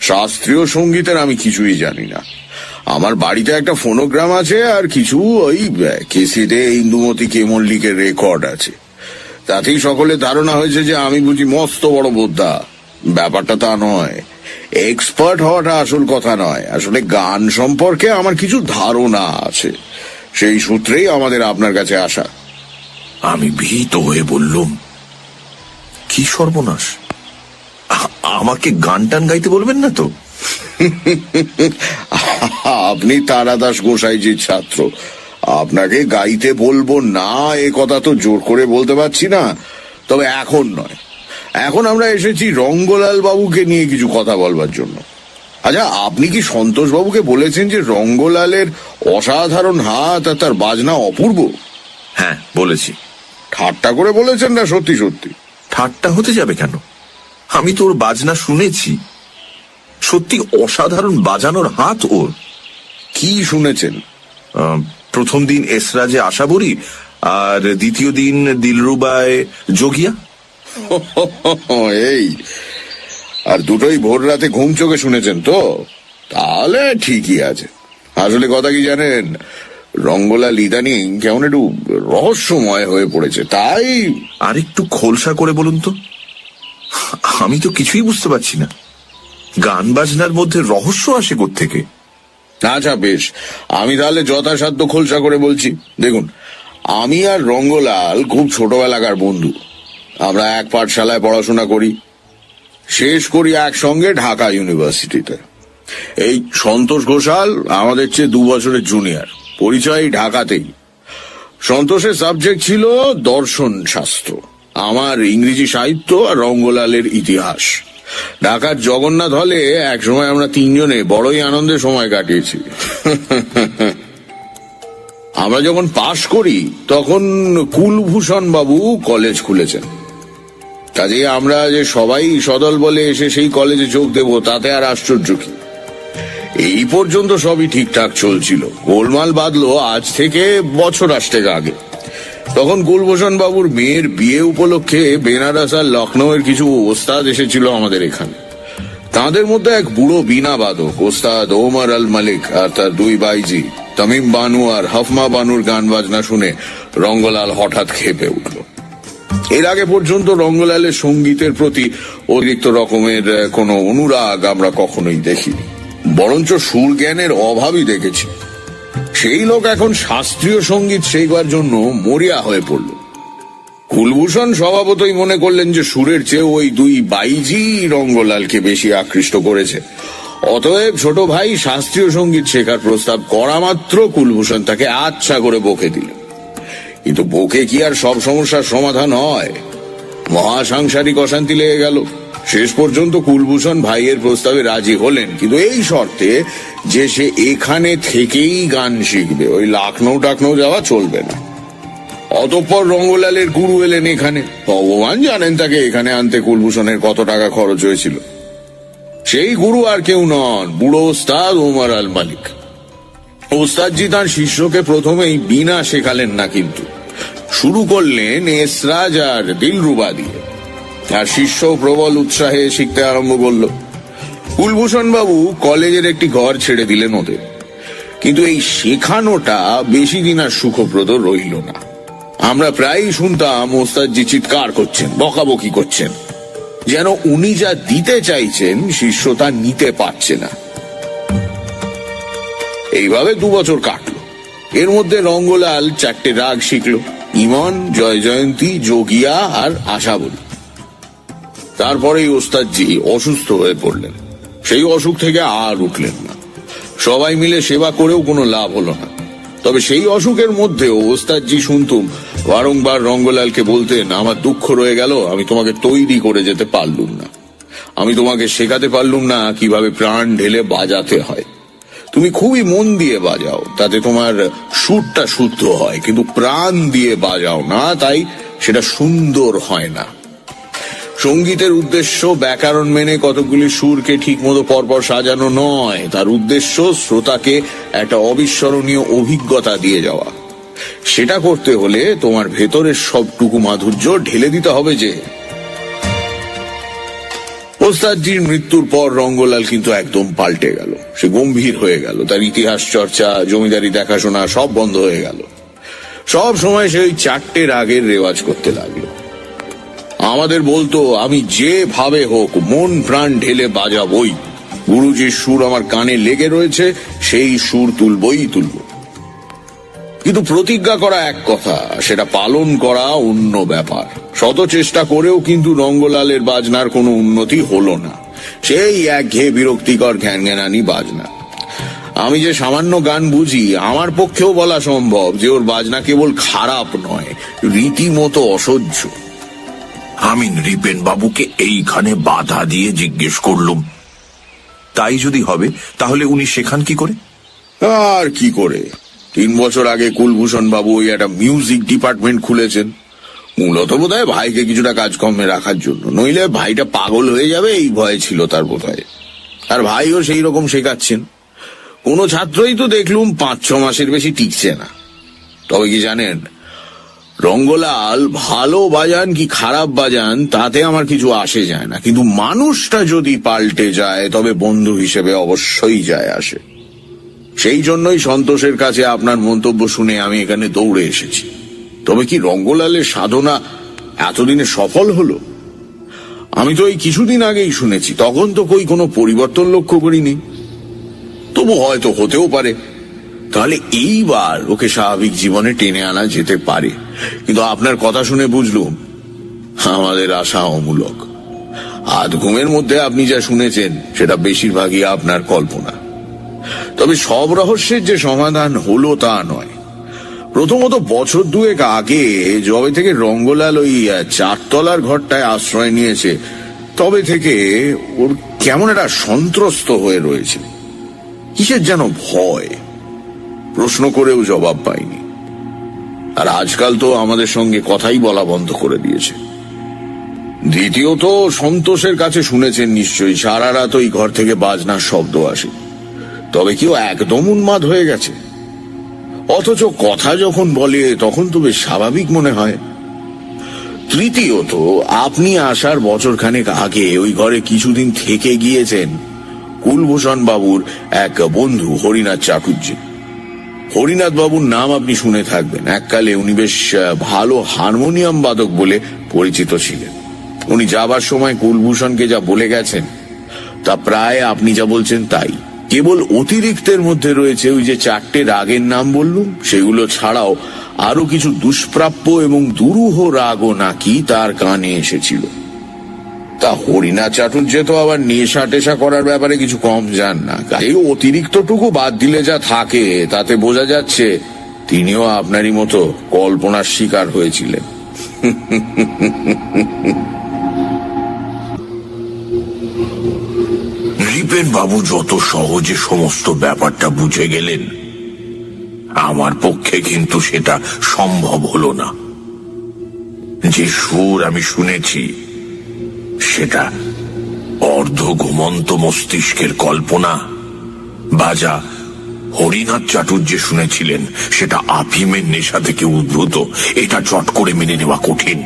শাস্ত্রীয় সঙ্গীতের আমি কিছুই জানি না। আমার বাড়িতে একটা ফোনোগ্রাম আছে, আর কিছু ওই কেসিতে ইন্দুমতি কে মল্লিকের রেকর্ড আছে। তাতেই সকলে ধারণা হয়েছে যে আমি বুঝি মস্ত বড় বোদ্ধা। ব্যাপারটা তা নয়। এক্সপার্ট হওয়াটা আসল কথা নয়। আসলে গান সম্পর্কে আমার কিছু ধারণা আছে, সেই সূত্রেই আমাদের আপনার কাছে আসা। আমি ভীত হয়ে বললুম, কি সর্বনাশ, আমাকে গান টান গাইতে বলবেন না তো? আপনি তারাদাস গোসাইজির ছাত্র, আপনাকে গাইতে বলবো না এ কথা তো জোর করে বলতে পারছি না। তবে এখন নয়, এখন আমরা এসেছি রঙ্গলাল বাবুকে নিয়ে কিছু কথা বলবার জন্য। আচ্ছা, আপনি কি সন্তোষ বাবুকে বলেছেন যে রঙ্গলালের অসাধারণ হাত আর তার বাজনা অপূর্ব? হ্যাঁ, বলেছি। ঠাট্টা করে বলেছেন না সত্যি সত্যি? ঠাট্টা হতে যাবে কেন? আমি তো ওর বাজনা শুনেছি, সত্যি অসাধারণ বাজানোর হাত ওর। কি শুনেছেন? প্রথম দিন এসরাজে আশাবরী, আর দ্বিতীয় দিন দিলরুবায় যোগিয়া। এই, আর দুটোই ভোর রাতে ঘুম চোখে শুনেছেন তো? তাহলে ঠিকই আছে। আসলে কথা কি জানেন, রঙ্গলাল ইদানিং কেমন একটু রহস্যময় হয়ে পড়েছে, তাই। আর একটু খোলসা করে বলুন তো, আমি তো কিছুই বুঝতে পারছি না। গান বাজনার মধ্যে রহস্য আসে কোত্থেকে? আচ্ছা বেশ, আমি তাহলে যথাসাধ্য খোলসা করে বলছি। দেখুন, আমি আর রঙ্গলাল খুব ছোটবেলাকার বন্ধু। আমরা এক পাঠশালায় পড়াশোনা করি, শেষ করি একসঙ্গে ঢাকা ইউনিভার্সিটিতে। এই সন্তোষ ঘোষাল আমাদের চেয়ে 2 বছরের জুনিয়র, পরিচয় ঢাকাতেই। সন্তোষের সাবজেক্ট ছিল দর্শন শাস্ত্র, আমার ইংরেজি সাহিত্য, আর রঙ্গলালের ইতিহাস। ঢাকার জগন্নাথ হলে একসময় আমরা 3 জনে বড়ই আনন্দে সময় কাটিয়েছি। আমরা যখন পাশ করি তখন কুলভূষণ বাবু কলেজ খুলেছেন, কাজে আমরা যে সবাই সদল বলে এসে সেই কলেজে যোগ দেব তাতে আর আশ্চর্য কি। এই পর্যন্ত সবই ঠিকঠাক চলছিল। গোলমাল বাঁধলো আজ থেকে বছর 8 আগে। তখন কুলভূষণ বাবুর মেয়ের বিয়ে উপলক্ষে বেনারস আর লখনৌয়ের কিছু ওস্তাদ এসেছিল আমাদের এখানে। তাদের মধ্যে এক বুড়ো বীণা বাদক ওস্তাদ ওমর আল মালিক আর তার 2 ভাইজি তামিম বানু আর হাফমা বানুর গান বাজনা শুনে রঙ্গলাল হঠাৎ ক্ষেপে উঠল। এর আগে পর্যন্ত রঙ্গলালের সঙ্গীতের প্রতি অতিরিক্ত রকমের কোনো অনুরাগ আমরা কখনোই দেখিনি, বরঞ্চ সুর জ্ঞানের অভাবই দেখেছি। সেই লোক এখন শাস্ত্রীয় সঙ্গীত শেখার জন্য মরিয়া হয়ে পড়ল। কুলভূষণ স্বভাবতই মনে করলেন যে সুরের চেয়ে ওই 2 বাইজি রঙ্গলালকে বেশি আকৃষ্ট করেছে। অতএব ছোট ভাই শাস্ত্রীয় সঙ্গীত শেখার প্রস্তাব করা মাত্র কুলভূষণ তাকে আচ্ছা করে বকে দিল। কিন্তু বকে কি আর সব সমস্যার সমাধান হয়? মহাসাংসারিক অশান্তি লেগে গেল। শেষ পর্যন্ত কুলভূষণ ভাইয়ের প্রস্তাবে রাজি হলেন, কিন্তু এই শর্তে যে সে এখানে থেকেই গান শিখবে, ওই লখনৌ টাকনৌ যাওয়া চলবে না। অতঃপর রঙ্গলালের গুরু এলেন এখানে। ভগবান জানেন তাকে এখানে আনতে কুলভূষণের কত টাকা খরচ হয়েছিল। সেই গুরু আর কেউ নন, বুড়ো ওস্তাদ ওমর আল মালিক। ওস্তাদজি তার শিষ্যকে প্রথমেই বীণা শেখালেন না, কিন্তু শুরু করলেন এসরাজ আর দিলরুবা দিয়ে। আর শিষ্য প্রবল উৎসাহে শিখতে আরম্ভ করল। কুলভূষণ বাবু কলেজের একটি ঘর ছেড়ে দিলেন ওদের, কিন্তু এই শেখানোটা বেশি দিন আর সুখপ্রদ রইল না। আমরা প্রায়ই শুনতাম ওস্তাদজি চিৎকার করছেন, বকাবকি করছেন, যেন উনি যা দিতে চাইছেন শিষ্য তা নিতে পারছে না। এইভাবে 2 বছর কাটলো। এর মধ্যে রঙ্গলাল 4টে রাগ শিখল, ইমন, জয় জয়ন্তী, যোগিয়া আর আশাবলী। তারপরেই ওস্তাদজি অসুস্থ হয়ে পড়লেন। সেই অসুখ থেকে আর উঠলেন না। সবাই মিলে সেবা করেও কোনো লাভ হলো না। তবে সেই অসুখের মধ্যেও ওস্তাদজি শুনতুম বারংবার রঙ্গলালকে বলতেন, আমার দুঃখ রয়ে গেল, আমি তোমাকে তৈরি করে যেতে পারলুম না, আমি তোমাকে শেখাতে পারলুম না কিভাবে প্রাণ ঢেলে বাজাতে হয়। তুমি খুবই মন দিয়ে বাজাও, তাতে তোমার সুরটা শুদ্ধ হয়, কিন্তু প্রাণ দিয়ে বাজাও না, তাই সেটা সুন্দর হয় না। সঙ্গীতের উদ্দেশ্য ব্যাকরণ মেনে কতগুলি সুরকে ঠিক মতো পরপর সাজানো নয়, তার উদ্দেশ্য শ্রোতাকে একটা অবিস্মরণীয় অভিজ্ঞতা দিয়ে যাওয়া। সেটা করতে হলে তোমার ভেতরের সবটুকু মাধুর্য ঢেলে দিতে হবে। যে ওস্তাদজির মৃত্যুর পর রঙ্গলাল কিন্তু একদম পাল্টে গেল। সে গম্ভীর হয়ে গেল, তার ইতিহাস চর্চা, জমিদারি দেখাশোনা সব বন্ধ হয়ে গেল। সব সময় সে ওই 4টে রাগের রেওয়াজ করতে লাগলো। আমাদের বলতো আমি যেভাবে হোক মন প্রাণ ঢেলে বাজাবই, গুরুজির সুর আমার কানে লেগে রয়েছে, সেই সুর তুলবই তুলব। কিন্তু প্রতিজ্ঞা করা এক কথা, সেটা পালন করা অন্য ব্যাপার। শত চেষ্টা করেও কিন্তু রঙ্গলালের বাজনার কোনো উন্নতি হলো না। সেই একঘেয়ে বিরক্তিকর ঘ্যানঘ্যানানি বাজনা। আমি যে সামান্য গান বুঝি, আমার পক্ষেও বলা সম্ভব যে ওর বাজনা কেবল খারাপ নয়, রীতিমতো অসহ্য। আমি নৃপেন বাবুকে এইখানে বাধা দিয়ে জিজ্ঞেস করলুম, তাই যদি হবে তাহলে উনি শেখান কি করে? আর কি করে, 3 বছর আগে কুলভূষণ বাবু ওই একটা মিউজিক ডিপার্টমেন্ট খুলেছেন, মূলত বোধহয় ভাইকে কিছুটা কাজকর্মে রাখার জন্য, নইলে ভাইটা পাগল হয়ে যাবে এই ভয় ছিল তার বোধহয়। আর ভাইও সেই রকম শেখাচ্ছেন। কোনো ছাত্রই তো দেখলুম 5-6 মাসের বেশি টিকছে না। তবে কি জানেন, রঙ্গলাল ভালো বাজান কি খারাপ বাজান তাতে আমার কিছু আসে যায় না, কিন্তু মানুষটা যদি পাল্টে যায় তবে বন্ধু হিসেবে অবশ্যই যায় আসে। সেই জন্যই সন্তোষের কাছে আপনার মন্তব্য শুনে আমি এখানে দৌড়ে এসেছি। তবে কি রঙ্গলালের সাধনা এতদিনে সফল হলো? আমি তো এই কিছুদিন আগেই শুনেছি, তখন তো কোনো পরিবর্তন লক্ষ্য করিনি। তবু হয়তো হতেও পারে। তাহলে এইবার ওকে স্বাভাবিক জীবনে টেনে আনা যেতে পারে। কিন্তু আপনার কথা শুনে বুঝলুম আমাদের আশা অমূলক। আধ ঘুমের মধ্যে আপনি যা শুনেছেন সেটা বেশিরভাগই আপনার কল্পনা। তবে সব রহস্যের যে সমাধান হলো তা নয়। প্রথমত, বছর দুয়েক আগে যবে থেকে রঙ্গলাল ওই 4 তলার ঘরটায় আশ্রয় নিয়েছে তবে থেকে ওর কেমন একটা সন্ত্রস্ত হয়ে রয়েছে। কিসের যেন ভয়। প্রশ্ন করেও জবাব পাইনি। আর আজকাল তো আমাদের সঙ্গে কথাই বলা বন্ধ করে দিয়েছে। দ্বিতীয়ত, সন্তোষের কাছে শুনেছেন নিশ্চয়ই সারা রাত ওই ঘর থেকে বাজনার শব্দ আসে। তবে কেউ একদম উন্মাদ হয়ে গেছে, অথচ কথা যখন বলে তখন তো বেশ স্বাভাবিক মনে হয়। তৃতীয়ত, আপনি আসার বছরখানেক আগে ওই ঘরে কিছুদিন থেকে গিয়েছেন কুলভূষণ বাবুর এক বন্ধু হরিনাথ চাটুর্যে। হরিনাথ বাবুর নাম আপনি শুনে থাকবেন। এককালে উনি বেশ ভালো হারমোনিয়াম বাদক বলে পরিচিত ছিলেন। উনি যাবার সময় কুলভূষণকে যা বলে গেছেন তা প্রায় আপনি যা বলছেন তাই। কেবল অতিরিক্তের মধ্যে রয়েছে ওই যে 4টে রাগের নাম বললুম, সেগুলো ছাড়াও আরো কিছু দুষ্প্রাপ্য এবং দুরূহ রাগও নাকি তার কানে এসেছিল। তা হরিনাথ চাটুর্য তো আবার নেশা টেশা করার ব্যাপারে কিছু কম যান না। এই অতিরিক্তটুকু বাদ দিলে যা থাকে তাতে বোঝা যাচ্ছে তিনিও আপনারই মতো কল্পনার শিকার হয়েছিলেন। নৃপেন বাবু যত সহজে সমস্ত ব্যাপারটা বুঝে গেলেন, আমার পক্ষে কিন্তু সেটা সম্ভব হলো না। যে সুর আমি শুনেছি সেটা অর্ধ ঘুমন্ত মস্তিষ্কের কল্পনা, বাজা হরিনাথ চাটুর্য শুনেছিলেন সেটা আফিমের নেশা থেকে উদ্ভূত, এটা চট করে মেনে নেওয়া কঠিন।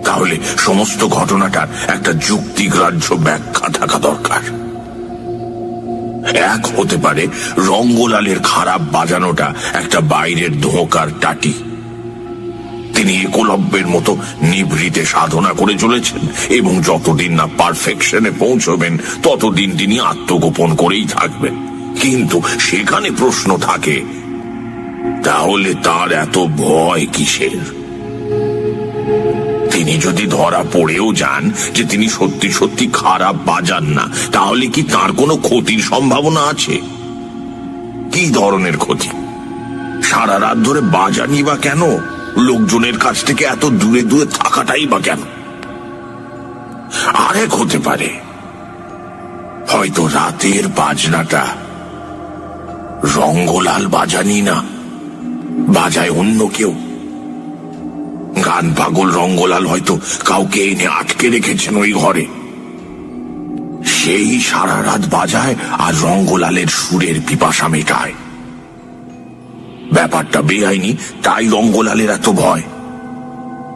তাহলে সমস্ত ঘটনাটার একটা যুক্তিগ্রাহ্য ব্যাখ্যা থাকা দরকার। এক হতে পারে রঙ্গলালের খারাপ বাজানোটা একটা বাইরের ধোঁকার টাটি। তিনি একলব্যের মতো নিভৃতে সাধনা করে চলেছেন এবং যতদিন না পারফেকশনে পৌঁছবেন ততদিন তিনি আত্মগোপন করেই থাকবেন। কিন্তু সেখানে প্রশ্ন থাকে, তাহলে তার এত ভয় কিসের? তিনি যদি ধরা পড়েও যান যে তিনি সত্যি সত্যি খারাপ বাজান না, তাহলে কি তার কোনো ক্ষতির সম্ভাবনা আছে? কি ধরনের ক্ষতি? সারা রাত ধরে বাজানি বা কেন? লোকজনের কাছ থেকে এত দূরে দূরে থাকাটাই বা কেন? আরেক হতে পারে হয়তো রাতের বাজনাটা রঙ্গলাল বাজানি না, বাজায় অন্য কেউ। গান পাগল রঙ্গলাল হয়তো কাউকে এনে আটকে রেখেছেন ওই ঘরে, সেই সারা রাত বাজায় আর রঙ্গলালের সুরের পিপাসা মেটায়। ব্যাপারটা বেআইনি, তাই রঙ্গলালের এত ভয়।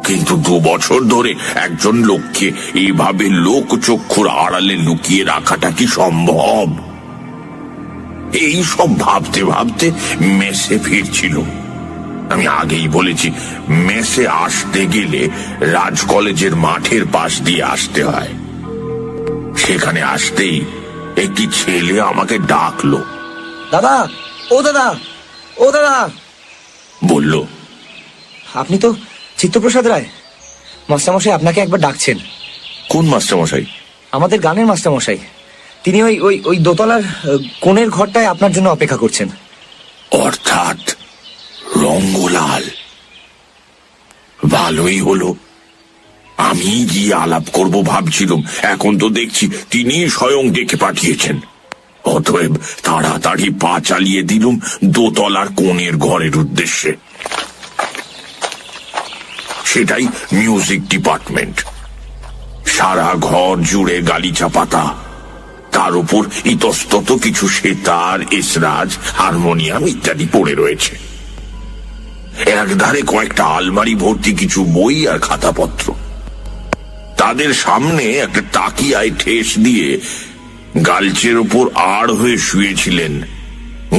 কিন্তু 2 বছর ধরে একজন লোককে এইভাবে লোক চক্ষুর আড়ালে লুকিয়ে রাখাটা কি সম্ভব? এই সব ভাবতে ভাবতে মেসে ফিরছিল। আমি আগেই বলেছি, মেসে আসতে গেলে রাজ কলেজের মাঠের পাশ দিয়ে আসতে হয়। সেখানে আসতেই একটি ছেলে আমাকে ডাকলো। দাদা, ও দাদা, ও দাদা, বলল, আপনি তো চিত্তপ্রসাদ রায়। মাস্টারমশাই আপনাকে একবার ডাকছেন। কোন মাস্টারমশাই? আমাদের গানের মাস্টারমশাই। তিনি ওই ওই ওই দোতলার কোণের ঘরটায় আপনার জন্য অপেক্ষা করছেন। অর্থাৎ রঙ্গলাল। ভালোই হলো, আমি গিয়ে আলাপ করব ভাবছিলাম, এখন তো দেখছি তিনি স্বয়ং ডেকে পাঠিয়েছেন। অতএব তাড়াতাড়ি পা চালিয়ে দিলুম দোতলার কোণের ঘরের উদ্দেশ্যে। সেটাই মিউজিক ডিপার্টমেন্ট। সারা ঘর জুড়ে গালিচা পাতা, তার উপর ইতস্তত কিছু সেতার, এসরাজ, হারমোনিয়াম ইত্যাদি পড়ে রয়েছে। একধারে কয়েকটা আলমারি ভর্তি কিছু বই আর খাতাপত্র। তাদের সামনে একটা তাকিয়ায় ঠেস দিয়ে গালচের উপর আড় হয়ে শুয়েছিলেন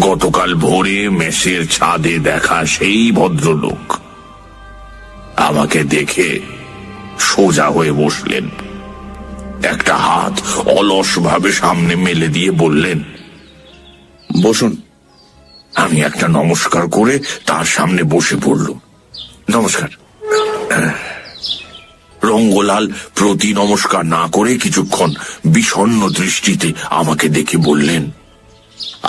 গতকাল ভোরে মেসের ছাদে দেখা সেই ভদ্রলোক আমাকে দেখে সোজা হয়ে বসলেন, একটা হাত অলসভাবে সামনে মেলে দিয়ে বললেন, বসুন। আমি একটা নমস্কার করে তার সামনে বসে পড়লুম। নমস্কার। রঙ্গলাল প্রতি নমস্কার না করে কিছুক্ষণ বিষণ্ণ দৃষ্টিতে আমাকে দেখে বললেন,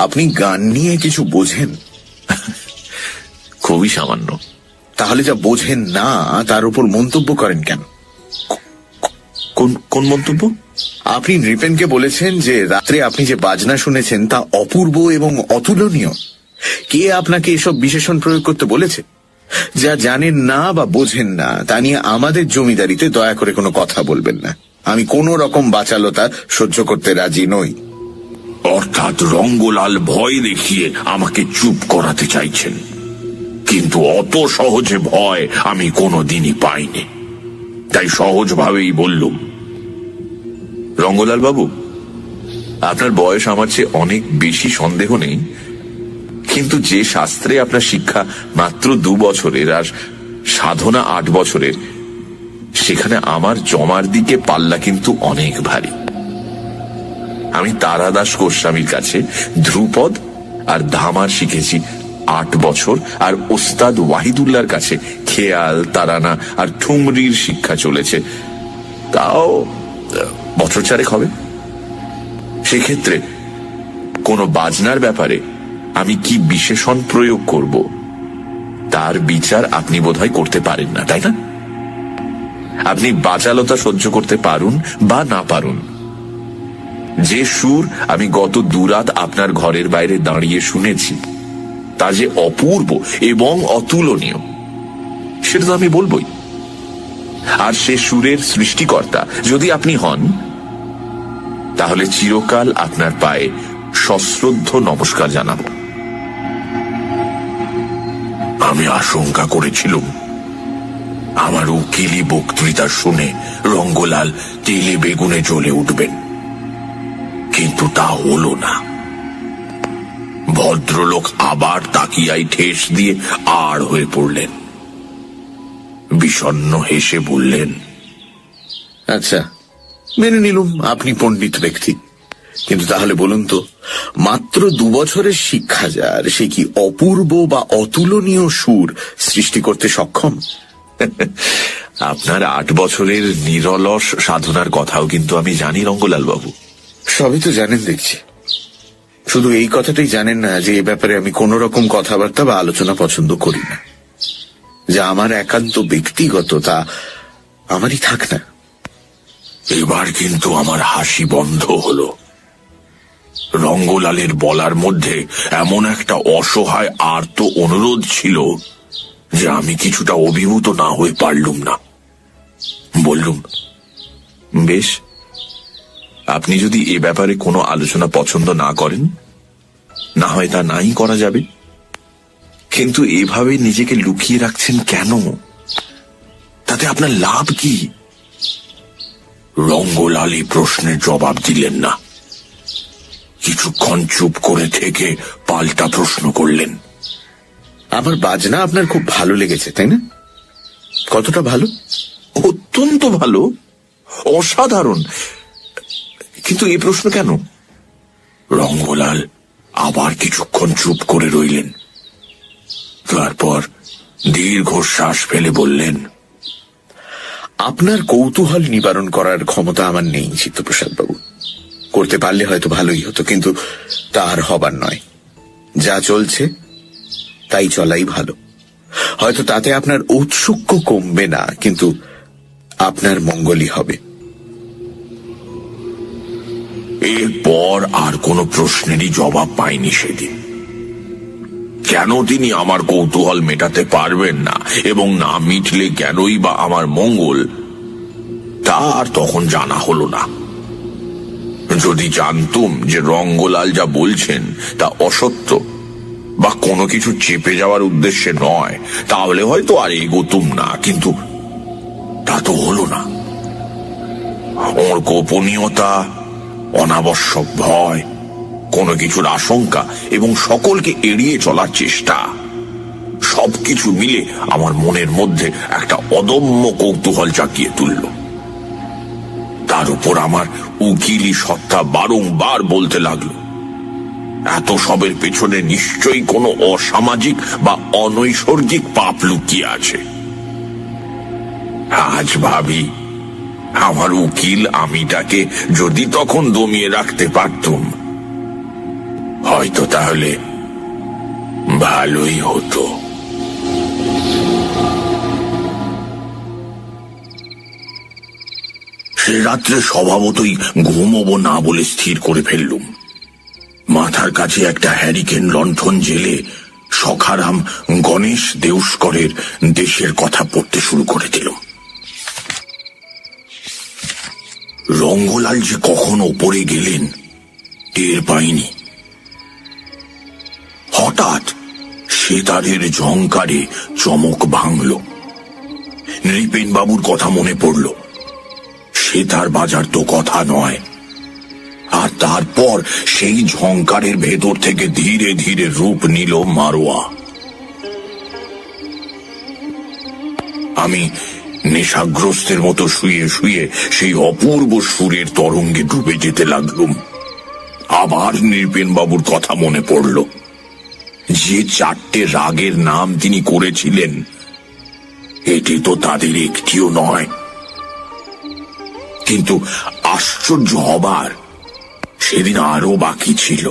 আপনি গান নিয়ে কিছু বোঝেন? খুবই সামান্য। তাহলে যা বোঝেন না তার উপর মন্তব্য করেন কেন? কোন মন্তব্য? আপনি নৃপেনকে বলেছেন যে রাত্রে আপনি যে বাজনা শুনেছেন তা অপূর্ব এবং অতুলনীয়। কে আপনাকে এসব বিশেষণ প্রয়োগ করতে বলেছে? যা জানেন না বা বোঝেন না তা নিয়ে আমাদের জমিদারিতে দয়া করে কোনো কথা বলবেন না। আমি কোনো রকম বাচালতা সহ্য করতে রাজি নই। অর্থাৎ রঙ্গলাল ভয় দেখিয়ে আমাকে চুপ করাতে চাইছেন, কিন্তু অত সহজে ভয় আমি কোনোদিনই পাইনি। তাই সহজভাবেই বললুম, রঙ্গলাল বাবু, আপনার বয়স আমার চেয়ে অনেক বেশি, সন্দেহ নেই, কিন্তু যে শাস্ত্রে আপনার শিক্ষা মাত্র 2 বছরের আর সাধনা 8 বছরের, সেখানে আমার জমার দিকে পাল্লা কিন্তু অনেক ভারী। আমি তারাদাস গোস্বামীর কাছে ধ্রুপদ আর ধামার শিখেছি 8 বছর, আর ওস্তাদ ওয়াহিদুল্লাহর কাছে খেয়াল, তারানা আর ঠুমরির শিক্ষা চলেছে, তাও বছর 4 হবে। সেক্ষেত্রে কোনো বাজনার ব্যাপারে আমি কি বিশেষণ প্রয়োগ করব তার বিচার আপনি বোধহয় করতে পারেন না, তাই না? আপনি বাচালতা সহ্য করতে পারুন বা না পারুন, যে সুর আমি গত 2 রাত আপনার ঘরের বাইরে দাঁড়িয়ে শুনেছি তা যে অপূর্ব এবং অতুলনীয় সেটা তো আমি বলবই। আর সে সুরের সৃষ্টিকর্তা যদি আপনি হন, তাহলে চিরকাল আপনার পায়ে সশ্রদ্ধ নমস্কার জানাবো। আমি আশঙ্কা করেছিলাম আমার উকিলি বক্তৃতা শুনে রঙ্গলাল তেলে বেগুনে জ্বলে উঠবেন, কিন্তু তা হলো না। ভদ্রলোক আবার তাকিয়ায় ঠেস দিয়ে আড় হয়ে পড়লেন, বিষণ্ণ হেসে বললেন, আচ্ছা, মেনে নিলুম আপনি পণ্ডিত ব্যক্তি, কিন্তু তাহলে বলুন তো, মাত্র 2 বছরের শিক্ষা যার, সে কি অপূর্ব বা অতুলনীয় সুর সৃষ্টি করতে সক্ষম? আপনার 8 বছরের নিরলস সাধনার কথাও কিন্তু আমি জানি রঙ্গলাল বাবু। সবই তো জানেন দেখছি, শুধু এই কথাটাই জানেন না যে এ ব্যাপারে আমি কোন রকম কথাবার্তা বা আলোচনা পছন্দ করি না। যা আমার একান্ত ব্যক্তিগত তা আমারই থাক না। এবার কিন্তু আমার হাসি বন্ধ হলো। রঙ্গলালের বলার মধ্যে এমন একটা অসহায় আর্ত অনুরোধ ছিল যে আমি কিছুটা অভিভূত না হয়ে পারলুম না। বললুম, বেশ, আপনি যদি এ ব্যাপারে কোনো আলোচনা পছন্দ না করেন, না হয় তা নাই করা যাবে, কিন্তু এভাবে নিজেকে লুকিয়ে রাখছেন কেন? তাতে আপনার লাভ কি? রঙ্গলাল এই প্রশ্নের জবাব দিলেন না, কিছুক্ষণ চুপ করে থেকে পাল্টা প্রশ্ন করলেন, আমার বাজনা আপনার খুব ভালো লেগেছে তাই না? কতটা ভালো? অত্যন্ত ভালো, অসাধারণ, কিন্তু এই প্রশ্ন কেন? রঙ্গলাল আবার কিছুক্ষণ চুপ করে রইলেন, তারপর দীর্ঘশ্বাস ফেলে বললেন, আপনার কৌতূহল নিবারণ করার ক্ষমতা আমার নেই চিত্তপ্রসাদ বাবু। করতে পারলে হয়তো ভালোই হতো, কিন্তু তা আর হবার নয়। যা চলছে তাই চলাই ভালো। হয়তো তাতে আপনার ঔৎসুক্য কমবে না, কিন্তু আপনার মঙ্গলই হবে। এরপর আর কোনো প্রশ্নেরই জবাব পাইনি সেদিন। কেন তিনি আমার কৌতূহল মেটাতে পারবেন না এবং না মিটলে কেনই বা আমার মঙ্গল, তা আর তখন জানা হলো না। যদি জানতুম যে রঙ্গলাল যা বলছেন তা অসত্য বা কোনো কিছু চেপে যাওয়ার উদ্দেশ্যে নয়, তাহলে হয়তো আর এগোতুম না, কিন্তু তা তো হলো না। ওর গোপনীয়তা, অনাবশ্যক ভয় কোনো কিছুর আশঙ্কা এবং সকলকে এড়িয়ে চলার চেষ্টা, সবকিছু মিলে আমার মনের মধ্যে একটা অদম্য কৌতূহল জাগিয়ে তুলল। তার উপর আমার উকিলি সত্তা বারংবার বলতে লাগলো, এত সবের পেছনে নিশ্চয়ই কোনো অসামাজিক বা অনৈসর্গিক পাপ লুকিয়ে আছে। আজ ভাবি, আমার উকিল আমিটাকে যদি তখন দমিয়ে রাখতে পারতুম, হয়তো তাহলে ভালোই হতো। সে রাত্রে স্বভাবতই ঘুমোবো না বলে স্থির করে ফেললুম। মাথার কাছে একটা হ্যারিকেন লণ্ঠন জেলে সখারাম গণেশ দেউস্করের দেশের কথা পড়তে শুরু করে দিল। রঙ্গলাল যে কখন ওপরে গেলেন টের পাইনি। হঠাৎ সেতারের ঝংকারে চমক ভাঙল। নৃপেন বাবুর কথা মনে পড়ল। সেতার বাজার তো কথা নয়। আর তারপর সেই ঝংকারের ভেতর থেকে ধীরে ধীরে রূপ নিল মারোয়া। আমি নেশাগ্রস্তের মতো শুয়ে শুয়ে সেই অপূর্ব সুরের তরঙ্গে ডুবে যেতে লাগলুম। আবার নৃপেন বাবুর কথা মনে পড়ল। যে 4টে রাগের নাম তিনি করেছিলেন, এটি তো তাদের একটিও নয়। কিন্তু আশ্চর্য হবার সেদিন আরো বাকি ছিল।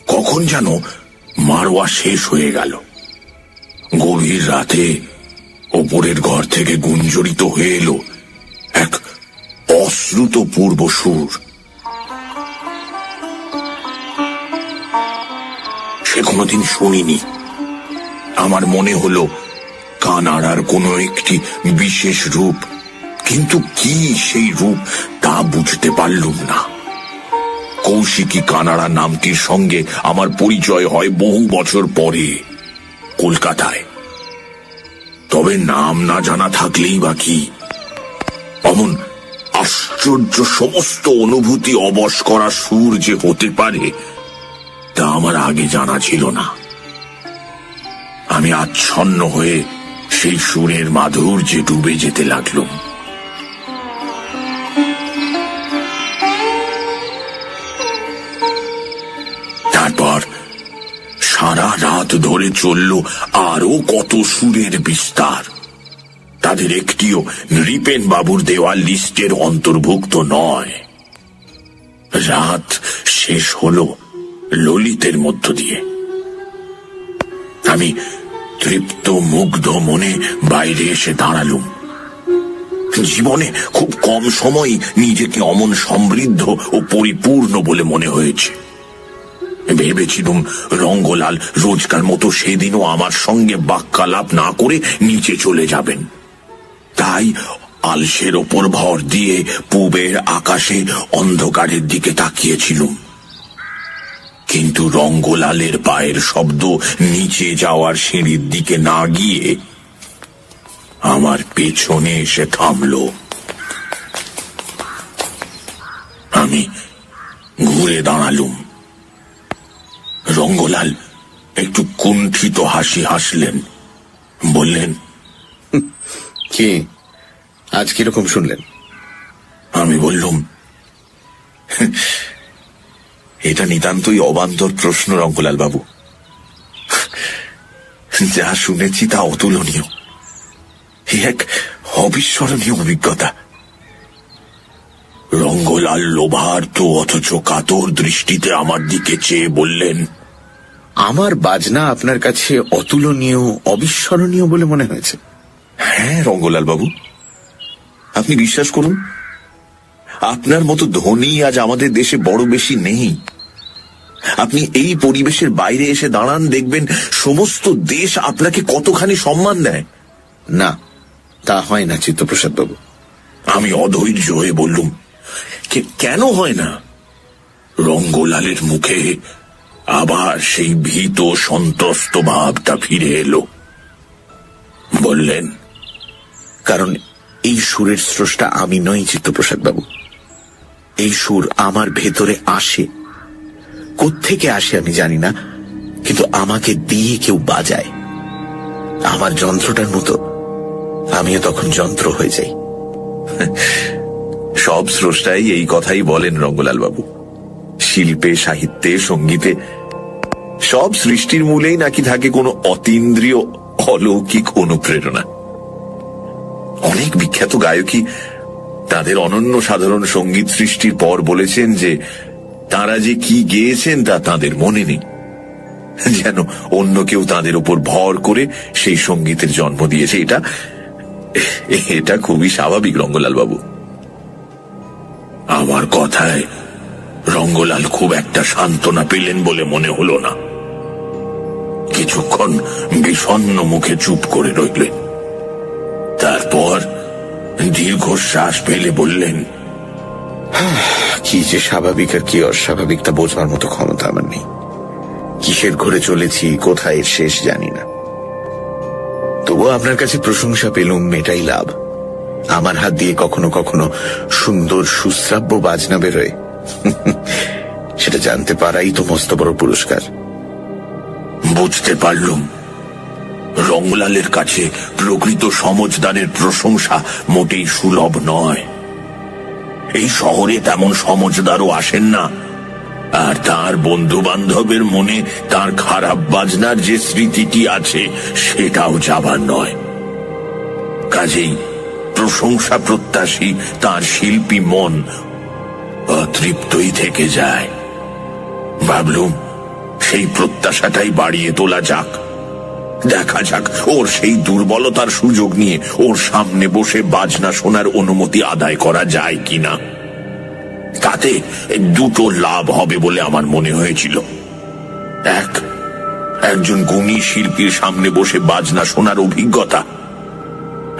কখন যেন মারোয়া শেষ হয়ে গেল। গভীর রাতে ওপরের ঘর থেকে গুঞ্জরিত হয়ে এলো এক অশ্রুত পূর্ব সুর। সে কোনোদিন শুনিনি। আমার মনে হলো কানাড়ার কোনো একটি বিশেষ রূপ, কিন্তু কি সেই রূপ তা বুঝতে পারলুম না। কৌশিকী কানাড়া নামটির সঙ্গে আমার পরিচয় হয় বহু বছর পরে কলকাতায়। তবে নাম না জানা থাকলেই বা কি, অমন আশ্চর্য সমস্ত অনুভূতি অবশ করা সুর যে হতে পারে তা আমার আগে জানা ছিল না। আমি আচ্ছন্ন হয়ে সেই সুরের মাধুর্যে ডুবে যেতে লাগলুম। তারপর সারা রাত ধরে চলল আরো কত সুরের বিস্তার। তাদের একটিও নৃপেন বাবুর দেওয়া লিস্টের অন্তর্ভুক্ত নয়। রাত শেষ হল ললিতের মধ্য দিয়ে। আমি তৃপ্ত মুগ্ধ মনে বাইরে এসে দাঁড়ালুম। জীবনে খুব কম সময় নিজেকে অমন সমৃদ্ধ ও পরিপূর্ণ বলে মনে হয়েছে। ভেবেছিলুম রঙ্গলাল রোজকার মতো সেদিনও আমার সঙ্গে বাক্যালাপ না করে নিচে চলে যাবেন। তাই আলসের ওপর ভর দিয়ে পূবের আকাশে অন্ধকারের দিকে তাকিয়েছিলুম। কিন্তু রঙ্গলালের পায়ের শব্দ নিচে যাওয়ার সিঁড়ির দিকে না গিয়ে আমার পেছনে এসে থামল। আমি ঘুরে দাঁড়ালুম। রঙ্গলাল একটু কুণ্ঠিত হাসি হাসলেন, বললেন, কি আজ কিরকম শুনলেন? আমি বললুম, এটা নিতান্তই অবান্তর প্রশ্ন রঙ্গলাল বাবু। যা শুনেছি তা অতুলনীয়, এক অবিস্মরণীয় অভিজ্ঞতা। রঙ্গলাল লোভার্ত অথচ কাতর দৃষ্টিতে আমার দিকে চেয়ে বললেন, আমার বাজনা আপনার কাছে অতুলনীয় অবিস্মরণীয় বলে মনে হয়েছে? হ্যাঁ রঙ্গলাল বাবু, আপনি বিশ্বাস করুন, আপনার মতো ধনী আজ আমাদের দেশে বড় বেশি নেই। আপনি এই পরিবেশের বাইরে এসে দাঁড়ান, দেখবেন সমস্ত দেশ আপনাকে কতখানি সম্মান দেয়। না, তা হয় না চিত্তপ্রসাদ বাবু। আমি অধৈর্য হয়ে বললুম, কেন হয় না? রঙ্গলালের মুখে আবার সেই ভীত সন্ত্রস্ত ভাবটা ফিরে এলো। বললেন, কারণ এই সুরের স্রষ্টা আমি নই চিত্তপ্রসাদ বাবু। এই সুর আমার ভেতরে আসে কোত্থেকে আসে আমি জানি না, কিন্তু আমাকে দিয়ে কেউ বাজায়। আমার যন্ত্রটার মতো আমিও তখন যন্ত্র হয়ে যাই। সব স্রষ্টাই এই কথাই বলেন রঙ্গলাল বাবু। শিল্পে, সাহিত্যে, সঙ্গীতে সব সৃষ্টির মূলেই নাকি থাকে কোনো অতীন্দ্রিয় অলৌকিক অনুপ্রেরণা। অনেক বিখ্যাত গায়কই তাদের অনন্য সাধারণ সঙ্গীত সৃষ্টির পর বলেছেন যে তারা যে কি গেয়েছেন তা তাদের মনে নেই, যেন অন্য কেউ তাদের উপর ভর করে সেই সঙ্গীতের জন্ম দিয়েছে। এটা খুবই স্বাভাবিক রঙ্গলাল বাবু। আমার কথায় রঙ্গলাল খুব একটা সান্ত্বনা পেলেন বলে মনে হলো না। কিছুক্ষণ বিষণ্ণ মুখে চুপ করে রইলেন, তারপর দীর্ঘশ্বাস ফেলে বললেন, কি যে স্বাভাবিক আর কি অস্বাভাবিক তা বোঝার মতো ক্ষমতা আমার নেই। কিসের ঘরে চলেছি, কোথায় এর শেষ জানি না। তবুও আপনার কাছে প্রশংসা পেলুম, এটাই লাভ। আমার হাত দিয়ে কখনো কখনো সুন্দর সুশ্রাব্য বাজনা বেরোয়, সেটা জানতে পারাই তো মস্ত বড় পুরস্কার। বুঝতে পারলুম রঙ্গলালের কাছে প্রকৃত সমজদারের প্রশংসা মোটেই সুলভ নয়। এই শহরে তেমন সমজদারও আসেন না, আর তার বন্ধু বান্ধবের মনে তার খারাপ বাজনার যে স্মৃতিটি আছে সেটাও যাবার নয়। কাজেই প্রশংসা প্রত্যাশী তার শিল্পী মন অতৃপ্তই থেকে যায়। ভাবলুম সেই প্রত্যাশাটাই বাড়িয়ে তোলা যাক। দেখা যাক ওর সেই দুর্বলতার সুযোগ নিয়ে ওর সামনে বসে বাজনা শোনার অনুমতি আদায় করা যায় কিনা। তাতে দুটো লাভ হবে বলে আমার মনে হয়েছিল। একজন গুণী শিল্পীর সামনে বসে বাজনা শোনার অভিজ্ঞতা,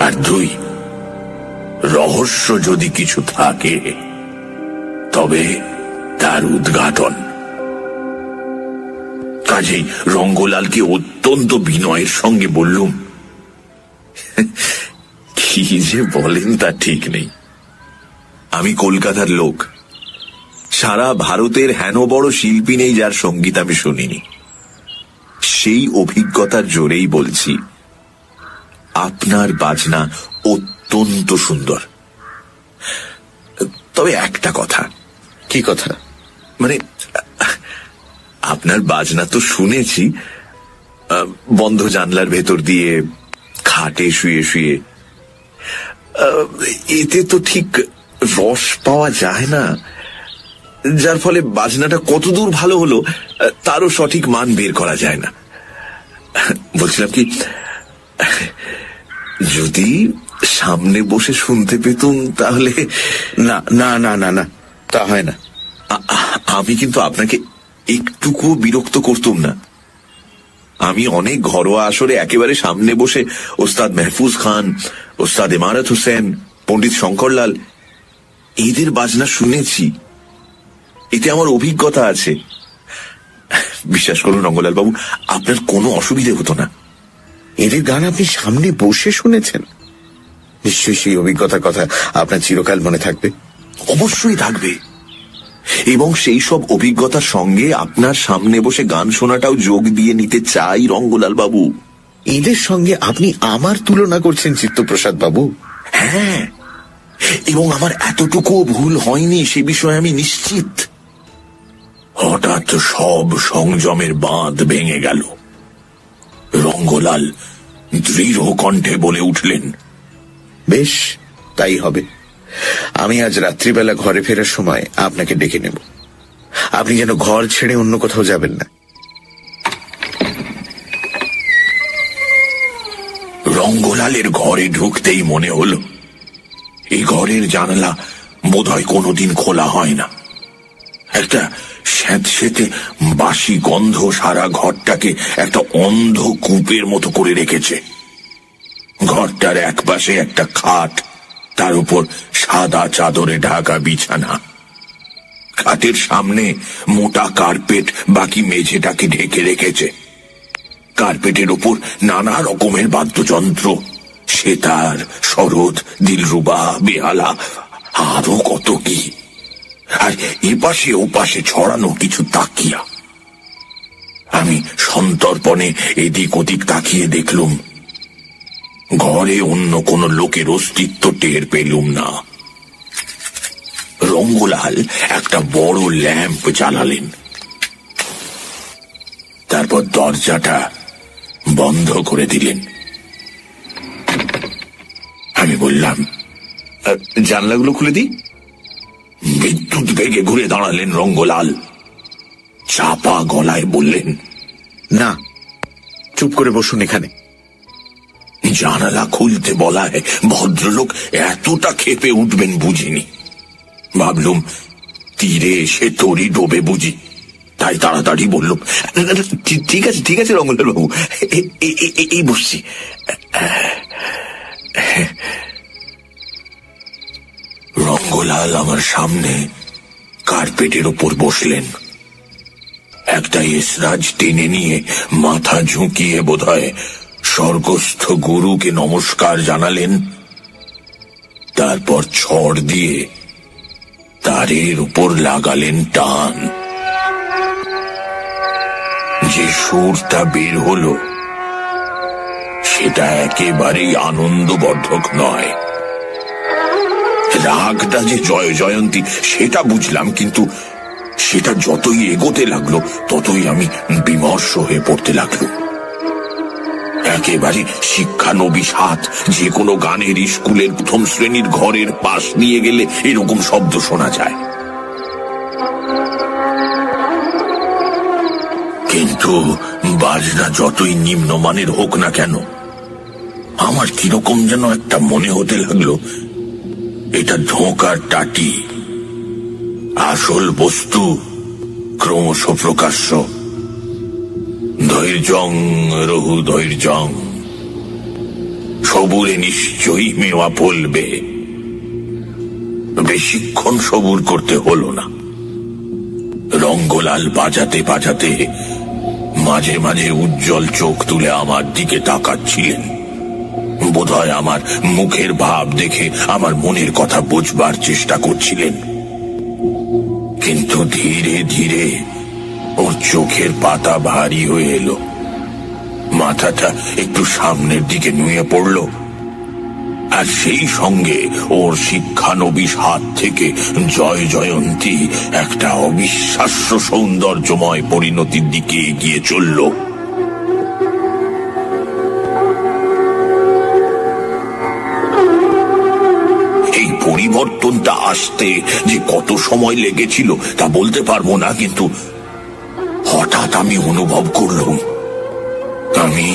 আর দুই, রহস্য যদি কিছু থাকে তবে তার উদ্ঘাটন। কাজেই রঙ্গলালকে অত্যন্ত বিনয়ের সঙ্গে বললুম, কি যে বলেন তা ঠিক নেই। আমি কলকাতার লোক, সারা ভারতের হেন বড় শিল্পী নেই যার সঙ্গীত আমি শুনিনি। সেই অভিজ্ঞতার জোরেই বলছি, আপনার বাজনা অত্যন্ত সুন্দর। তবে একটা কথা। কি কথা? মানে আপনার বাজনা তো শুনেছি, বন্ধ জানলার ভেতর দিয়ে, খাটে শুয়ে শুয়ে। এতে তো ঠিক রস পাওয়া যায় না, যার ফলে বাজনাটা কতদূর ভালো হলো তারও সঠিক মান বের করা যায় না। বলছিলাম কি, যদি সামনে বসে শুনতে পেতুম তাহলে। না না না না না, তা হয় না। আমি কিন্তু আপনাকে একটুকুও বিরক্ত করতুম না। আমি অনেক ঘরোয়া আসরে একেবারে সামনে বসে ওস্তাদ মেহফুজ খান, ওস্তাদ ইমারত হোসেন, পণ্ডিত শঙ্করলাল এদের বাজনা শুনেছি। এতে আমার অভিজ্ঞতা আছে। বিশ্বাস করুন রঙ্গলাল বাবু, আপনার কোনো অসুবিধে হতো না। এদের গান আপনি সামনে বসে শুনেছেন? নিশ্চয়ই সেই অভিজ্ঞতার কথা আপনার চিরকাল মনে থাকবে। অবশ্যই থাকবে, এবং সেই সব অভিজ্ঞতার সঙ্গে আপনার সামনে বসে গান শোনাটাও যোগ দিয়ে নিতে চাই রঙ্গলাল বাবু। এদের সঙ্গে আপনি আমার তুলনা করছেন চিত্তপ্রসাদ বাবু? হ্যাঁ, এবং আমার এতটুকুও ভুল হয়নি সে বিষয়ে আমি নিশ্চিত। হঠাৎ সব সংযমের বাঁধ ভেঙে গেল। রঙ্গলাল দৃঢ় কণ্ঠে বলে উঠলেন, বেশ, তাই হবে। আমি আজ রাত্রিবেলা ঘরে ফেরার সময় আপনাকে ডেকে নেব। আপনি যেন ঘর ছেড়ে অন্য কোথাও যাবেন না। রঙ্গলালের ঘরে ঢুকতেই মনে হলো এই ঘরের জানালা বোধহয় কোনোদিন খোলা হয় না। একটা স্যাঁতসেঁতে বাসি গন্ধ সারা ঘরটাকে একটা অন্ধ কূপের মতো করে রেখেছে। ঘরটার একপাশে একটা খাট, তার উপর সাদা চাদরে ঢাকা বিছানা। খাটের সামনে মোটা কার্পেট বাকি মেঝেটাকে ঢেকে রেখেছে। কার্পেটের উপর নানা রকমের বাদ্যযন্ত্র, সেতার, সরোদ, দিলরুবা, বেহালা, আরো কত কি। আর এপাশে ওপাশে ছড়ানো কিছু তাকিয়া। আমি সন্তর্পণে এদিক ওদিক তাকিয়ে দেখলুম, ঘরে অন্য কোনো লোকের অস্তিত্ব টের পেলুম না। রঙ্গলাল একটা বড় ল্যাম্প জ্বালালেন, তারপর দরজাটা বন্ধ করে দিলেন। আমি বললাম, জানলাগুলো খুলে দিই। বিদ্যুৎ বেগে ঘুরে দাঁড়ালেন রঙ্গলাল, চাপা গলায় বললেন, না, চুপ করে বসুন এখানে। জানালা খুলতে বলায় ভদ্রলোক এতটা ক্ষেপে উঠবেন বুঝিনি। ভাবলুম তীরে এসে তরি ডোবে বুঝি, তাই তাড়াতাড়ি বললুম, ঠিক আছে ঠিক আছে রঙ্গলাল বাবু, এই বসছি। রঙ্গলাল আমার সামনে কার্পেটের ওপর বসলেন। একটা এসরাজ টেনে নিয়ে মাথা ঝুঁকিয়ে বোধহয় স্বর্গস্থ গুরুকে নমস্কার জানালেন। তারপর ছড় দিয়ে তারের উপর লাগালেন টান। যে সুরটা বের হলো সেটা একেবারেই আনন্দবর্ধক নয়। রাগটা যে জয় জয়ন্তী সেটা বুঝলাম, কিন্তু সেটা যতই এগোতে লাগলো ততই আমি বিমর্ষ হয়ে পড়তে লাগলো। একেবারে শিক্ষানবিশ হাত যে কোনো গানের স্কুলের প্রথম শ্রেণীর ঘরের পাশ নিয়ে গেলে এরকম শব্দ শোনা যায়। কিন্তু বাজনা যতই নিম্নমানের হোক না কেন, আমার কিরকম যেন একটা মনে হতে লাগলো এটা ধোঁকার টাটি, আসল বস্তু ক্রমশ প্রকাশ্য। ধৈর্যং রহু ধৈর্যং, সবুরে নিশ্চয়ই মেওয়া ফলবে। বেশিক্ষণ সবুর করতে হলো না। রঙ্গলাল বাজাতে বাজাতে মাঝে মাঝে উজ্জ্বল চোখ তুলে আমার দিকে তাকাচ্ছিলেন। বোধহয় আমার মুখের ভাব দেখে আমার মনের কথা বোঝবার চেষ্টা করছিলেন। কিন্তু ধীরে ধীরে ওর চোখের পাতা ভারী হয়ে এলো, মাথাটা একটু সামনের দিকে নুয়ে পড়ল, আর সেই সঙ্গে ওর শিক্ষানবিশ হাত থেকে জয় জয়ন্তী একটা অবিশ্বাস্য সৌন্দর্যময় পরিণতির দিকে এগিয়ে চলল। এই পরিবর্তনটা আসতে যে কত সময় লেগেছিল তা বলতে পারবো না, কিন্তু হঠাৎ আমি অনুভব করলাম আমি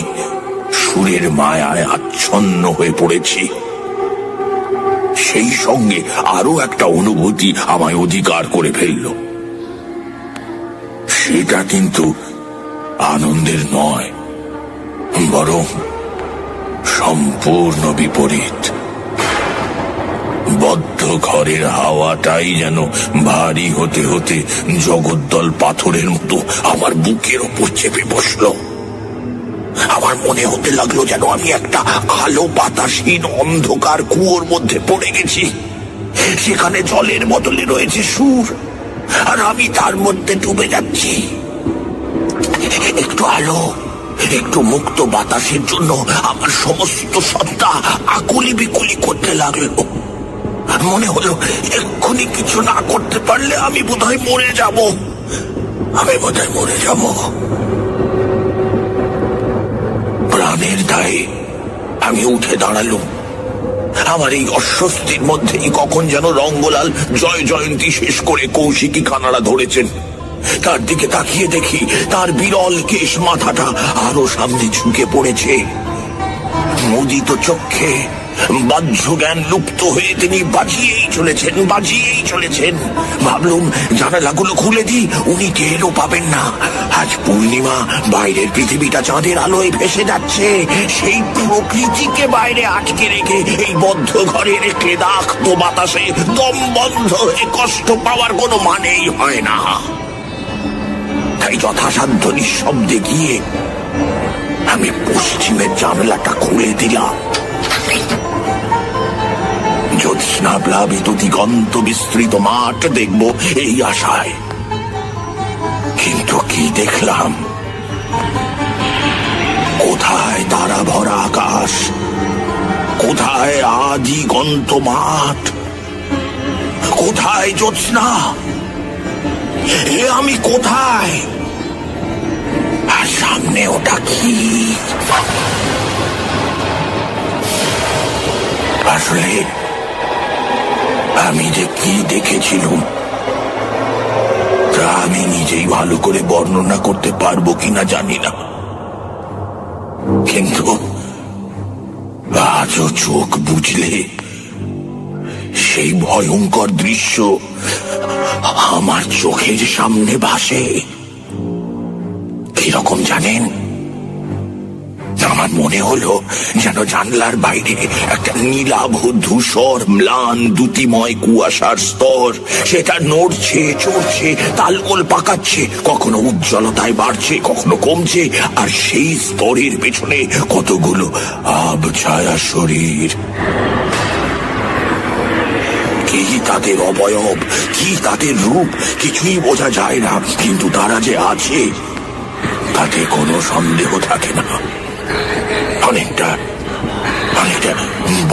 সুরের মায়ায় আচ্ছন্ন হয়ে পড়েছি। সেই সঙ্গে আরো একটা অনুভূতি আমায় অধিকার করে ফেলল। সেটা কিন্তু আনন্দের নয়, বরং সম্পূর্ণ বিপরীত। বদ্ধ ঘরের হাওয়াটাই যেন ভারী হতে হতে জগদ্দল পাথরের মতো আমার বুকের ওপর চেপে বসল। আমার মনে হতে লাগলো যেন আমি একটা আলো বাতাসহীন অন্ধকার কুয়োর মধ্যে পড়ে গেছি। সেখানে জলের বদলে রয়েছে সুর, আর আমি তার মধ্যে ডুবে যাচ্ছি। একটু আলো, একটু মুক্ত বাতাসের জন্য আমার সমস্ত সত্তা আকুলি বিকুলি করতে লাগলো। মনে হলো এক্ষুনি কিছু না করতে পারলে আমি বোধহয় মরে যাব। প্রাণের দায়ে আমি উঠে দাঁড়ালুম। আমার এই অস্বস্তির মধ্যেই কখন যেন রঙ্গলাল জয় জয়ন্তী শেষ করে কৌশিকী কানাড়া ধরেছেন। তার দিকে তাকিয়ে দেখি তার বিরল কেশ মাথাটা আরো সামনে ঝুঁকে পড়েছে। মুদিত চক্ষে বাহ্য জ্ঞান লুপ্ত হয়ে তিনি বাজিয়েই চলেছেন। ভাবলুম জানালাগুলো খুলে দিই, উনি টেরও পাবেন না। আজ পূর্ণিমা, বাইরের পৃথিবীটা চাঁদের আলোয় ভেসে যাচ্ছে। সেই প্রকৃতিকে বাইরে আটকে রেখে এই বদ্ধ ঘরের ক্লেদাক্ত বাতাসে দম বন্ধ হয়ে কষ্ট পাওয়ার কোনো মানেই হয় না। তাই যথাসাধ্য নিঃশব্দে গিয়ে আমি পশ্চিমের জানলাটা খুলে দিলাম। জ্যোৎস্না প্লাবিত দিগন্ত বিস্তৃত মাঠ দেখব এই আশায়। কিন্তু কি দেখলাম? কোথায় তারা ভরা আকাশ, কোথায় আদিগন্ত মাঠ, কোথায় জ্যোৎস্না? এ আমি কোথায়? আর সামনে ওটা কি? আসলে আমি যে কি দেখেছিলাম তা আমি নিজেই ভালো করে বর্ণনা করতে পারবো কিনা জানি না, কিন্তু আজও চোখ বুঝলে সেই ভয়ঙ্কর দৃশ্য আমার চোখের সামনে ভাসে। কিরকম জানেন? আমার মনে হলো যেন জানলার বাইরে একটা নীলাভ ধূসর ম্লান দ্যুতিময় কুয়াশার স্তর, সেটা নড়ছে চড়ছে, তালগোল পাকাচ্ছে, কখনো উজ্জ্বলতায় বাড়ছে, কখনো কমছে, আর সেই স্তরের পেছনে কতগুলো আবছায়া শরীর। কি তাদের অবয়ব, কি তাদের রূপ, কিছুই বোঝা যায় না, কিন্তু তারা যে আছে তাতে কোনো সন্দেহ থাকে না। অনেকটা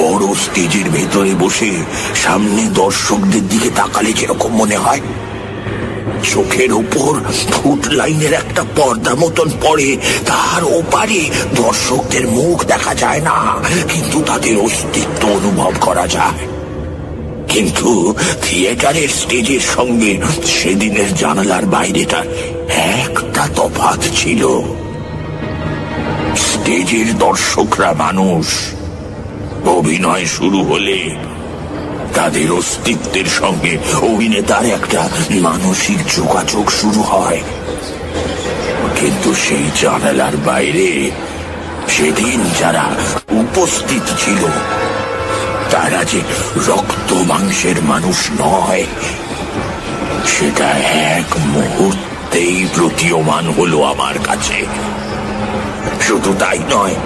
বড় স্টেজের ভেতরে বসে সামনে দর্শকদের দিকে তাকালে যেরকম মনে হয়, চোখের উপর ফুট লাইনের একটা পর্দা মতন পড়ে, তার ওপারে দর্শকদের মুখ দেখা যায় না, কিন্তু তাদের অস্তিত্ব অনুভব করা যায়। কিন্তু থিয়েটারের স্টেজের সঙ্গে সেদিনের জানালার বাইরেটা একটা তফাৎ ছিল। স্টেজের দর্শকরা মানুষ, অভিনয় শুরু হলে তাদের অস্তিত্বের সঙ্গে অভিনেতার একটা মানসিক যোগাযোগ শুরু হয়। কিন্তু সেই জানালার বাইরে সেদিন যারা উপস্থিত ছিল তারা যে রক্ত মাংসের মানুষ নয়, সেটা এক মুহূর্তেই প্রতীয়মান হলো আমার কাছে। শুধু তাই নয়,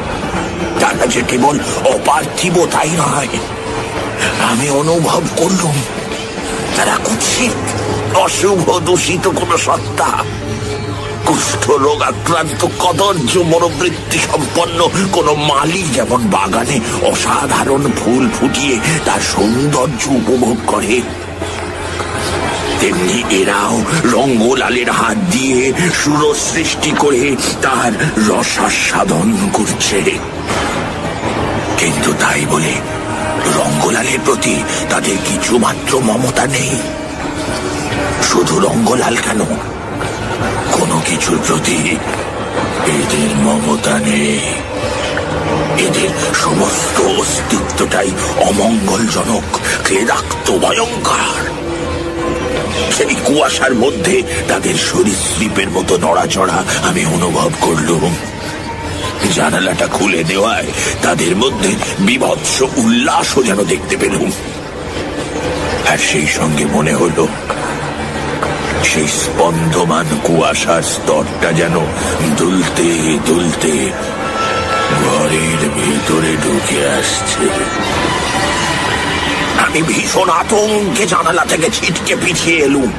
তারা যে কেবল অপার্থিব তাই নয়, আমি অনুভব করলুম তারা কুৎসিত, অশুভ, দূষিত কোন সত্তা। কুষ্ঠ রোগ আক্রান্ত কদর্য মনোবৃত্তি সম্পন্ন কোন মালি যেমন বাগানে অসাধারণ ফুল ফুটিয়ে তার সৌন্দর্য উপভোগ করে, তেমনি এরাও রঙ্গলালের হাত দিয়ে সুর সৃষ্টি করে তার রসাস্বাদন করছে। কিন্তু তাই বলে রঙ্গলালের প্রতি তাদের কিছু মাত্র মমতা নেই। শুধু রঙ্গলাল কেন, কোনো কিছুর প্রতি এদের মমতা নেই। এদের সমস্ত অস্তিত্বটাই অমঙ্গলজনক, ক্লেদাক্ত, ভয়ঙ্কর। সেই কুয়াশার মধ্যে তাদের সরীসৃপের মতো নড়াচড়া আমি অনুভব করলুম। জানালাটা খুলে দেওয়ায় তাদের মধ্যে বীভৎস উল্লাসও যেন দেখতে পেলুম। আর সেই সঙ্গে মনে হলো সেই স্পন্দমান কুয়াশার স্তরটা যেন দুলতে দুলতে ঘরের ভেতরে ঢুকে আসছে। আমি ভীষণ আতঙ্কে জানালা থেকে ছিটকে পিছিয়ে এলুম।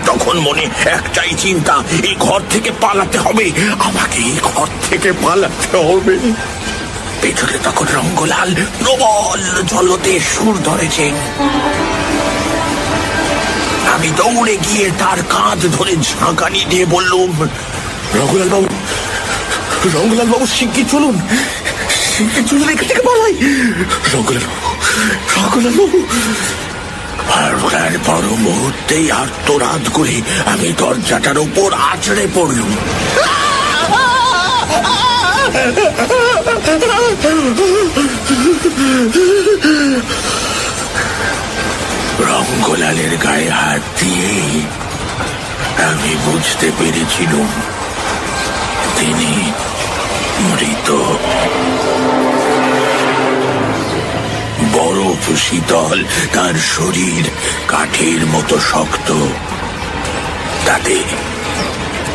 তখন মনে একটাই চিন্তা, এই ঘর থেকে পালাতে হবে, আমাকে এই ঘর থেকে পালাতে হবে। পেছনে তখন রঙ্গলাল প্রবল জলতে সুর ধরেছেন। আমি দৌড়ে গিয়ে তার কাঁধ ধরে ঝাঁকানি দিয়ে বললুম, রঙ্গলাল বাবু শিগগির চলুন, এখান থেকে পালাই। রঙ্গলাল বাবু। আর পর মুহূর্তেই আর্তনাদ করে আমি দরজাটার উপর আছড়ে পড়লুম। রঙ্গলালের গায়ে হাত দিয়ে আমি বুঝতে পেরেছিলাম তিনি মৃত। বরফ শীতল তার শরীর, কাঠের মতো শক্ত, তাতে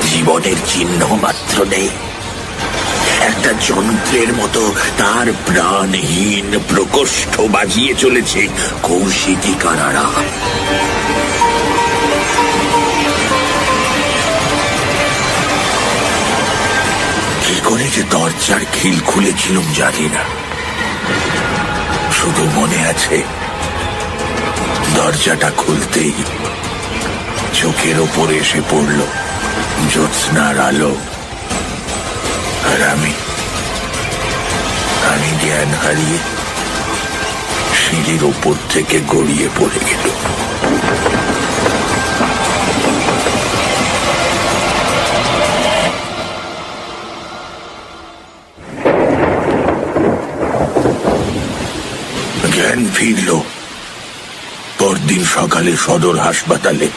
জীবনের চিহ্ন মাত্র নেই। একটা যন্ত্রের মতো তার প্রাণহীন প্রকোষ্ঠ বাজিয়ে চলেছে কৌশিকী কানাড়া। কি করে যে দরজার খিল খুলেছিলাম জানি না, শুধু মনে আছে দরজাটা খুলতেই চোখের ওপরে এসে পড়ল জ্যোৎস্নার আলো, আর আমি জ্ঞান হারিয়ে সিঁড়ির ওপর থেকে গড়িয়ে পড়ে গেল। জ্ঞান ফিরল পরদিন সকালে সদর হাসপাতালে।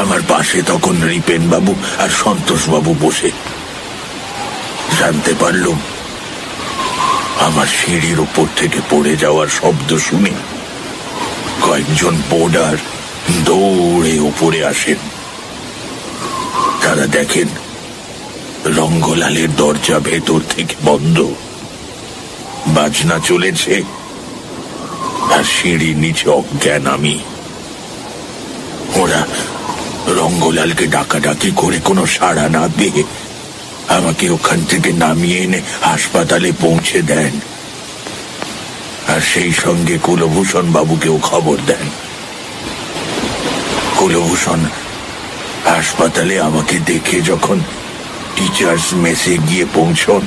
আমার পাশে তখন রিপেন বাবু আর সন্তোষ বাবু বসে। জানতে পারলুম আমার সিঁড়ির উপর থেকে পড়ে যাওয়ার শব্দ শুনে কয়েকজন বোর্ডার দৌড়ে উপরে আসেন। তারা দেখেন রঙ্গলালের দরজা ভেতর থেকে বন্ধ, বাজনা চলেছে, আর সিঁড়ির নিচে অজ্ঞান আমি। ওরা রঙ্গলালকে ডাকাডাকি করে কোনো সাড়া না দিয়ে আমাকে ওখান থেকে নামিয়ে এনে হাসপাতালে পৌঁছে দেন, আর সেই সঙ্গে কুলভূষণ বাবুকেও খবর দেন। কুলভূষণ হাসপাতালে আমাকে দেখে যখন টিচার্স মেসে গিয়ে পৌঁছন,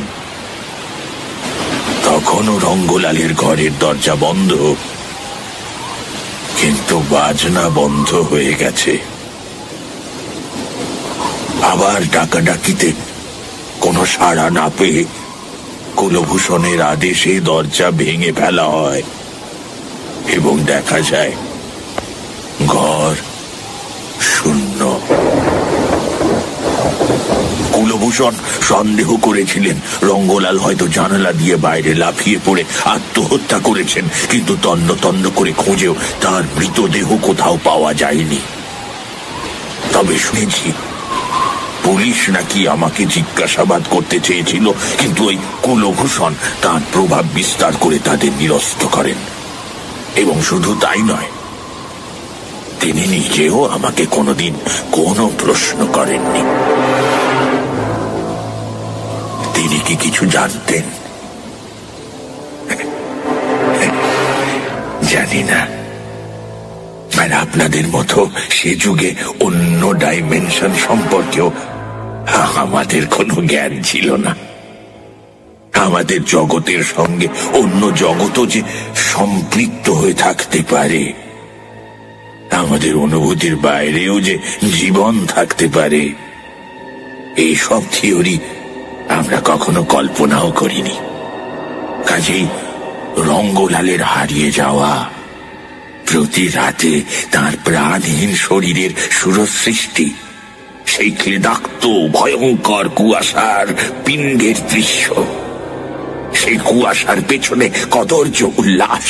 তখনও রঙ্গলালের ঘরের দরজা বন্ধ, কিন্তু বাজনা বন্ধ হয়ে গেছে। আবার ডাকাডাকিতে কোনো সাড়া না পেয়ে কুলভূষণের আদেশে দরজা ভেঙে ফেলা হয় এবং দেখা যায় ঘর শূন্য। কুলভূষণ সন্দেহ করেছিলেন রঙ্গলাল হয়তো জানালা দিয়ে বাইরে লাফিয়ে পড়ে আত্মহত্যা করেছেন, কিন্তু তন্ন তন্ন করে খুঁজেও তার মৃতদেহ কোথাও পাওয়া যায়নি। তবে শুনেছি পুলিশ নাকি আমাকে জিজ্ঞাসাবাদ করতে চেয়েছিল, কিন্তু ওই কুলভূষণ তার প্রভাব বিস্তার করে তাদের নিরস্ত করেন। এবং শুধু তাই নয়, তিনি নিজেও আমাকে কোনোদিন কোনো প্রশ্ন করেননি। তিনি কি কিছু জানতেন? জানি না। আর আপনাদের মতো সে যুগে অন্য ডাইমেনশন সম্পর্কেও আমাদের কোনো জ্ঞান ছিল না। আমাদের জগতের সঙ্গে অন্য জগতও যে সম্পৃক্ত হয়ে থাকতে পারে, আমাদের অনুভূতির বাইরেও যে জীবন থাকতে পারে, এইসব থিওরি আমরা কখনো কল্পনাও করিনি। কাজেই রঙ্গলালের হারিয়ে যাওয়া, প্রতি রাতে তার প্রাণহীন শরীরের সুরসৃষ্টি, সেই ক্লেদাক্ত ভয়ঙ্কর কুয়াশার পিণ্ডের দৃশ্য, সেই কুয়াশার পেছনে কদর্য উল্লাস,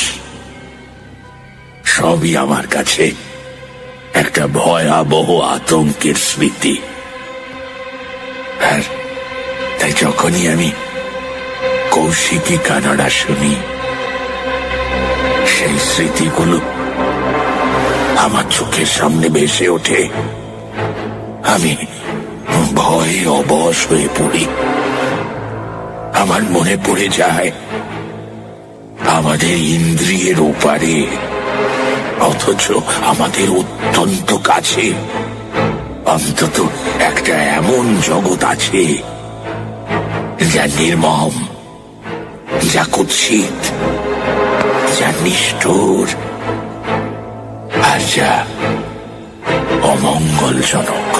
সবই আমার কাছে একটা ভয়াবহ আতঙ্কের স্মৃতি। আর তাই যখনই আমি কৌশিকী কানাড়া শুনি, সেই স্মৃতিগুলো আমার চোখের সামনে ভেসে ওঠে। আমি ভয়ে অবশ হয়ে পড়ি। আমার মনে পড়ে যায় আমাদের ইন্দ্রিয়ের ওপারে, অথচ আমাদের অত্যন্ত কাছে অন্তত একটা এমন জগৎ আছে যা নির্মম, যা কুৎসিত, যা নিষ্ঠুর, আর যা অমঙ্গলজনক।